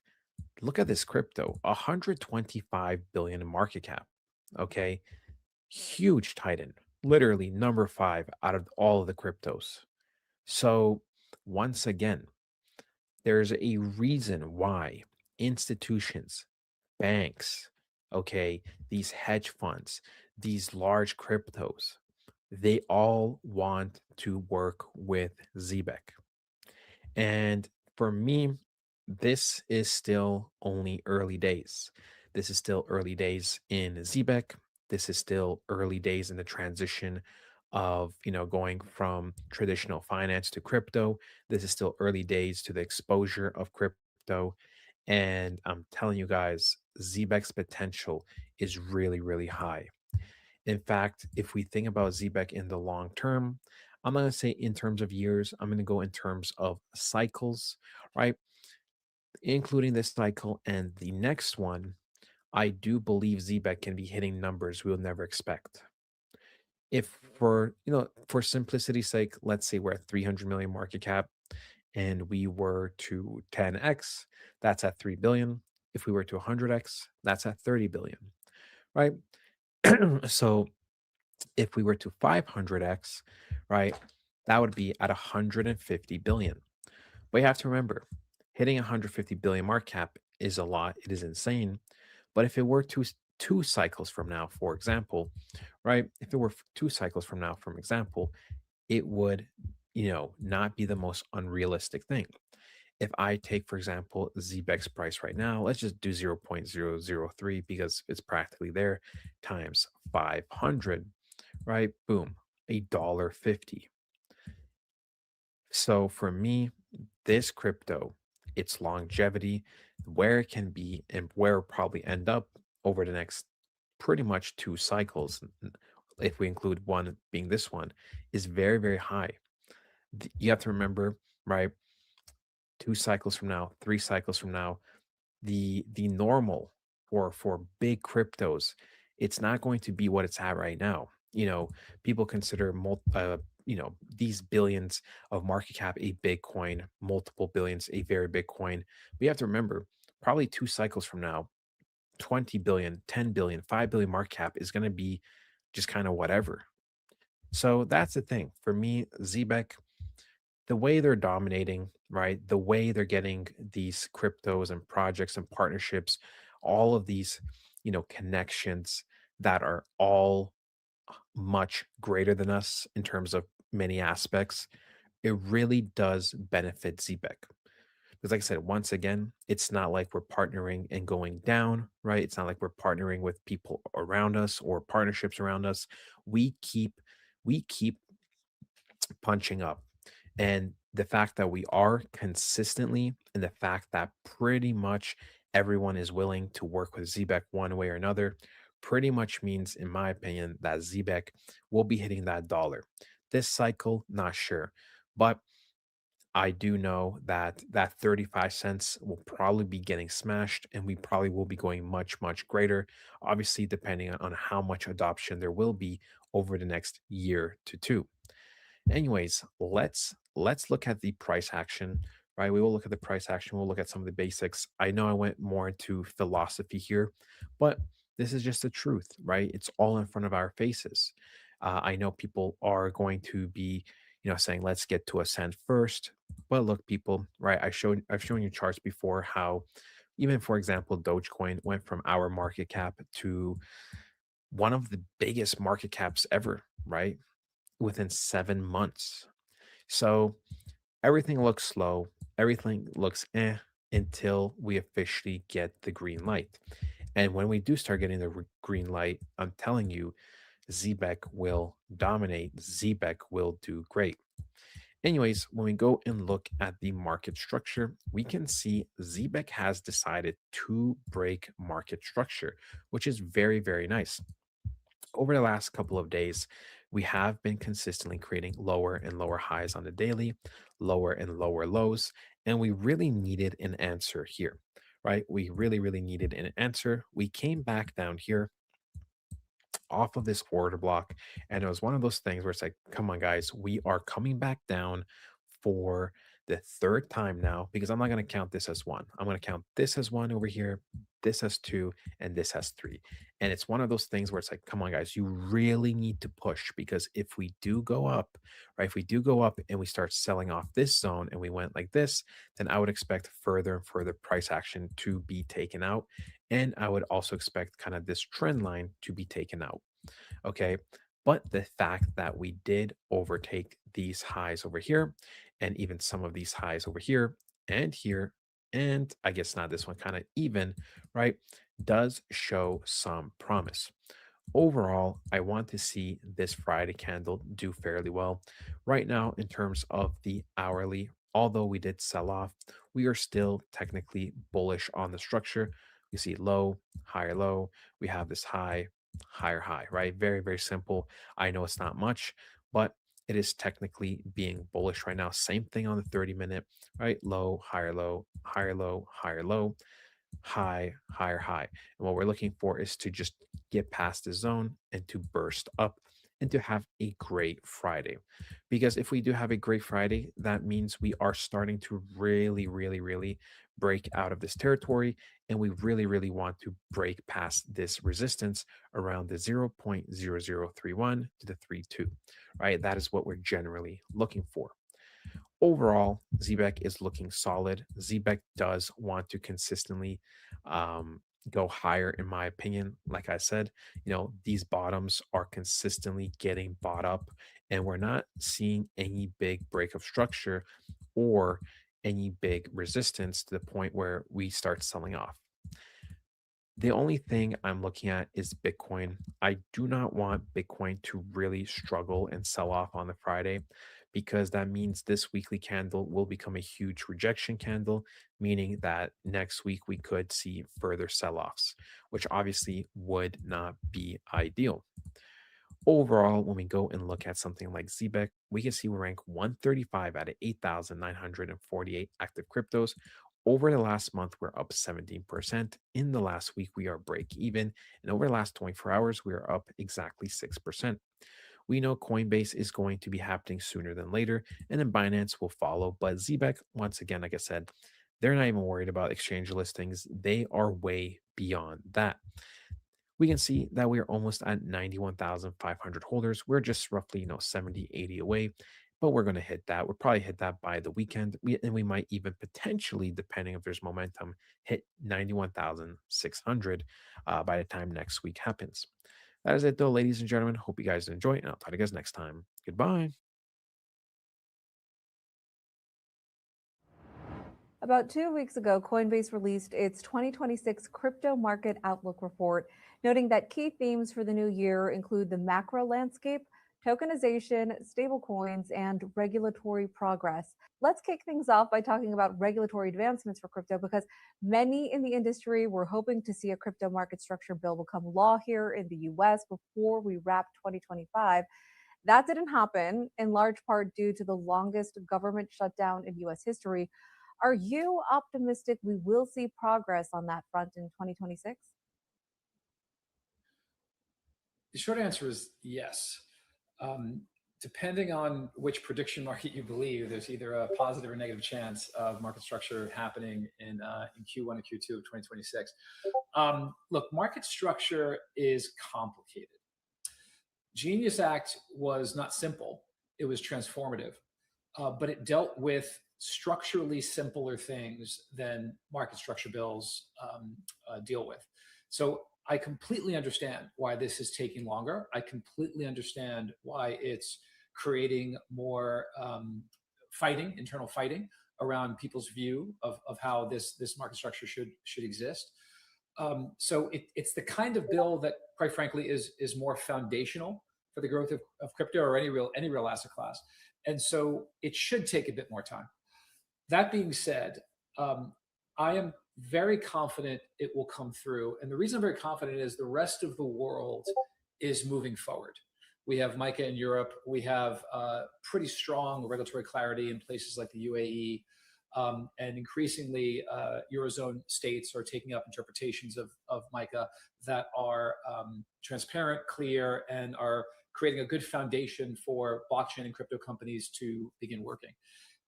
look at this crypto, 125 billion in market cap. Okay. Huge titan, literally number 5 out of all of the cryptos. So once again, there's a reason why institutions, banks, okay, these hedge funds, these large cryptos, they all want to work with Zebec. And for me, this is still only early days. This is still early days in Zebec. This is still early days in the transition of, going from traditional finance to crypto. This is still early days to the exposure of crypto. And I'm telling you guys, Zebec's potential is really, really high. In fact, if we think about Zebec in the long term, I'm not going to say in terms of years, I'm going to go in terms of cycles, right? Including this cycle and the next one, I do believe Zebec can be hitting numbers we'll never expect. If for simplicity's sake, let's say we're at 300 million market cap and we were to 10x, that's at 3 billion. If we were to 100x, that's at 30 billion, right? So if we were to 500x, right, that would be at 150 billion. But you have to remember, hitting 150 billion market cap is a lot. It is insane. But if it were two cycles from now, for example, right? If it were 2 cycles from now, for example, it would, not be the most unrealistic thing. If I take, for example, Zebec's price right now, let's just do 0.003 because it's practically there, times 500, right? Boom, $1.50. So for me, this crypto, its longevity, where it can be and where it probably end up over the next pretty much 2 cycles, if we include one being this one, is very, very high. You have to remember, right? 2 cycles from now, 3 cycles from now, the normal for big cryptos, it's not going to be what it's at right now. People consider these billions of market cap a big coin, multiple billions a very big coin. But you have to remember, probably 2 cycles from now, 20 billion, 10 billion, 5 billion market cap is going to be just kind of whatever. So that's the thing for me. Zebec, the way they're dominating, right? The way they're getting these cryptos and projects and partnerships, all of these, connections that are all much greater than us in terms of many aspects, it really does benefit Zebec. Because, like I said, once again, it's not like we're partnering and going down, right? It's not like we're partnering with people around us or partnerships around us. We keep punching up. And the fact that we are consistently, and the fact that pretty much everyone is willing to work with Zebec one way or another, pretty much means, in my opinion, that Zebec will be hitting that dollar. This cycle, not sure. But I do know that that 35 cents will probably be getting smashed, and we probably will be going much, much greater, obviously, depending on how much adoption there will be over the next year to two. Anyways, let's look at the price action, right? We will look at the price action. We'll look at some of the basics. I know I went more into philosophy here, but this is just the truth, right? It's all in front of our faces. I know people are going to be, saying let's get to a cent first. But look, people, right? I've shown you charts before how even, for example, Dogecoin went from our market cap to one of the biggest market caps ever, right? Within 7 months. So everything looks slow, everything looks until we officially get the green light. And when we do start getting the green light, I'm telling you, Zebec will dominate. Zebec will do great. Anyways, when we go and look at the market structure, we can see Zebec has decided to break market structure, which is very, very nice. Over the last couple of days, we have been consistently creating lower and lower highs on the daily, lower and lower lows, and we really needed an answer here, right? We really, really needed an answer. We came back down here off of this order block, and it was one of those things where it's like, come on, guys, we are coming back down for the third time now, because I'm not going to count this as one. I'm going to count this as one over here, this as two, and this as three. And it's one of those things where it's like, come on, guys, you really need to push, because if we do go up, right, if we do go up and we start selling off this zone and we went like this, then I would expect further and further price action to be taken out. And I would also expect kind of this trend line to be taken out. Okay. But the fact that we did overtake these highs over here, and even some of these highs over here, and I guess not this one, kind of even, right? does show some promise. Overall, I want to see this Friday candle do fairly well. Right now, in terms of the hourly, although we did sell off, we are still technically bullish on the structure. We see low, higher low. We have this high, higher high, right? Very, very simple. I know it's not much, but it is technically being bullish right now. Same thing on the 30-minute, right? Low, higher low, higher low, higher low, high, higher high. And what we're looking for is to just get past the zone and to burst up and to have a great Friday. Because if we do have a great Friday, that means we are starting to really, really, really break out of this territory. And we really, really want to break past this resistance around the 0.0031 to the 32, right? That is what we're generally looking for. Overall, Zebec is looking solid. Zebec does want to consistently go higher, in my opinion. Like I said, these bottoms are consistently getting bought up, and we're not seeing any big break of structure or any big resistance to the point where we start selling off. The only thing I'm looking at is Bitcoin. I do not want Bitcoin to really struggle and sell off on the Friday because that means this weekly candle will become a huge rejection candle, meaning that next week we could see further sell offs, which obviously would not be ideal. Overall, when we go and look at something like Zebec, we can see we rank 135 out of 8,948 active cryptos. Over the last month, we're up 17%. In the last week, we are break even. And over the last 24 hours, we are up exactly 6%. We know Coinbase is going to be happening sooner than later, and then Binance will follow. But Zebec, once again, like I said, they're not even worried about exchange listings. They are way beyond that. We can see that we are almost at 91,500 holders. We're just roughly, 70, 80 away, but we're going to hit that. We'll probably hit that by the weekend. And we might even potentially, depending if there's momentum, hit 91,600 by the time next week happens. That is it, though, ladies and gentlemen. Hope you guys enjoy, and I'll talk to you guys next time. Goodbye. About 2 weeks ago, Coinbase released its 2026 Crypto Market Outlook report, noting that key themes for the new year include the macro landscape, tokenization, stablecoins, and regulatory progress. Let's kick things off by talking about regulatory advancements for crypto because many in the industry were hoping to see a crypto market structure bill become law here in the US before we wrap 2025. That didn't happen, in large part due to the longest government shutdown in US history. Are you optimistic we will see progress on that front in 2026? The short answer is yes. Depending on which prediction market you believe, there's either a positive or negative chance of market structure happening in Q1 and Q2 of 2026. Look, market structure is complicated. Genius Act was not simple, it was transformative, but it dealt with structurally simpler things than market structure bills deal with. So I completely understand why this is taking longer. I completely understand why it's creating more internal fighting around people's view of how this market structure should exist. So it's the kind of bill that, quite frankly, is more foundational for the growth of crypto or any real asset class. And so it should take a bit more time. That being said, I am very confident it will come through. And the reason I'm very confident is the rest of the world is moving forward. We have MiCA in Europe. We have pretty strong regulatory clarity in places like the UAE. And increasingly, Eurozone states are taking up interpretations of MiCA that are transparent, clear, and are creating a good foundation for blockchain and crypto companies to begin working.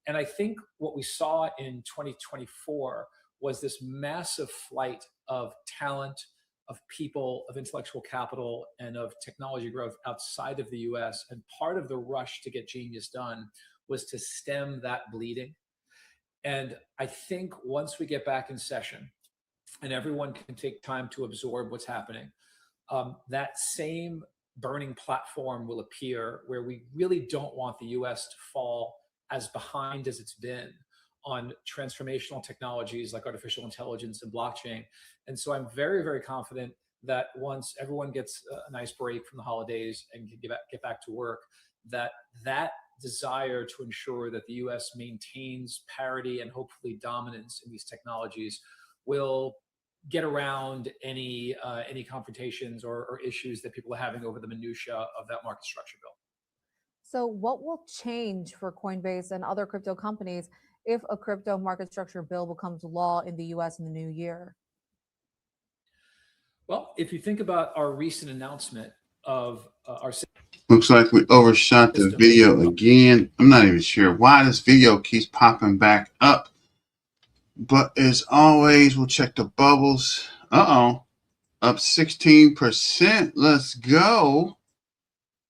And I think what we saw in 2024 was this massive flight of talent, of people, of intellectual capital, and of technology growth outside of the US. And part of the rush to get Genius done was to stem that bleeding. And I think once we get back in session and everyone can take time to absorb what's happening, that same burning platform will appear where we really don't want the US to fall as behind as it's been on transformational technologies like artificial intelligence and blockchain. And so I'm very, very confident that once everyone gets a nice break from the holidays and can get back to work, that desire to ensure that the US maintains parity and hopefully dominance in these technologies will get around any confrontations or issues that people are having over the minutia of that market structure bill. So what will change for Coinbase and other crypto companies if a crypto market structure bill becomes law in the US in the new year? Well, if you think about our recent announcement of our Looks like we overshot the video again. I'm not even sure why this video keeps popping back up. But as always, we'll check the bubbles. Uh-oh. Up 16%. Let's go.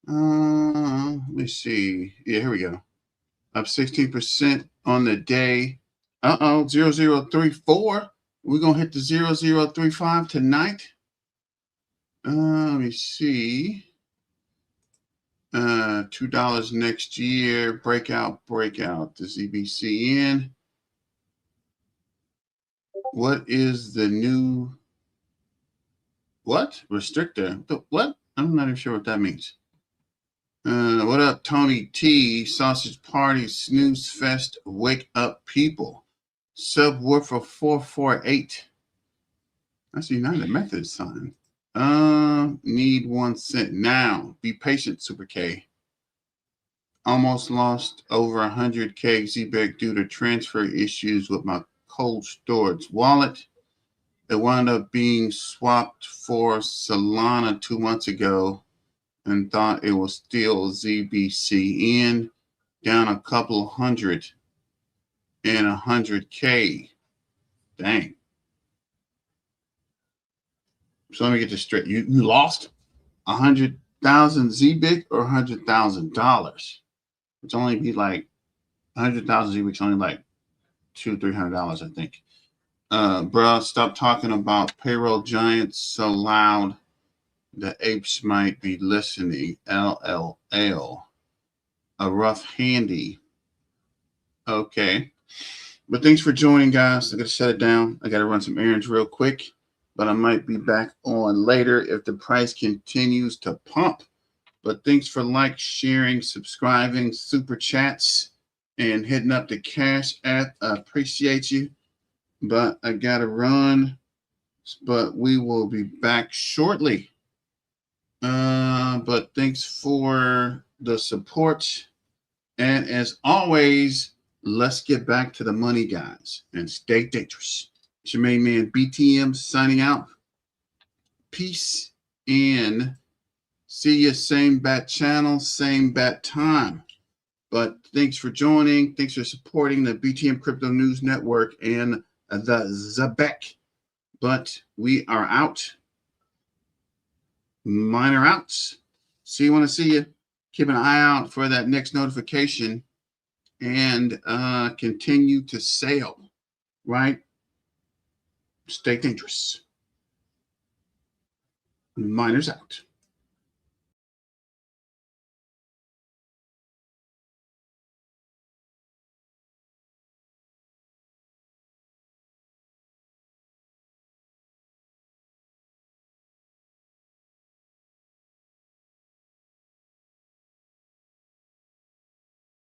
Let me see. Yeah, here we go. Up 16% on the day. 0034. We're going to hit the 0035 tonight. Let me see. $2 next year. Breakout. The ZBCN. What is the new restrictor? What? I'm not even sure what that means. What up, Tony T? Sausage Party, Snooze Fest, Wake Up People. Subwoofer 448. That's the United Methodist sign. Need 1 cent now. Be patient, Super K. Almost lost over 100K Zebec due to transfer issues with my cold storage wallet. It wound up being swapped for Solana 2 months ago and thought it was still ZBCN, down a couple hundred and 100K. Dang. So let me get this straight. You lost 100,000 ZBIC or $100,000? It's only be like 100,000 ZBIC's only like $200-300, I think. Bruh, stop talking about payroll giants so loud. The apes might be listening. LLL. A rough handy. Okay. But thanks for joining, guys. I got to shut it down. I got to run some errands real quick. But I might be back on later if the price continues to pump. But thanks for sharing, subscribing, super chats, and hitting up the Cash App. I appreciate you. But I got to run. But we will be back shortly. But thanks for the support. And as always, let's get back to the money, guys, and stay dangerous. It's your main man, BTM, signing out. Peace and see you same bat channel, same bat time. But thanks for joining. Thanks for supporting the BTM Crypto News Network and the Zebec. But we are out. Miner outs. See you when I see you. Keep an eye out for that next notification and continue to sail, right? Stay dangerous. Miners out.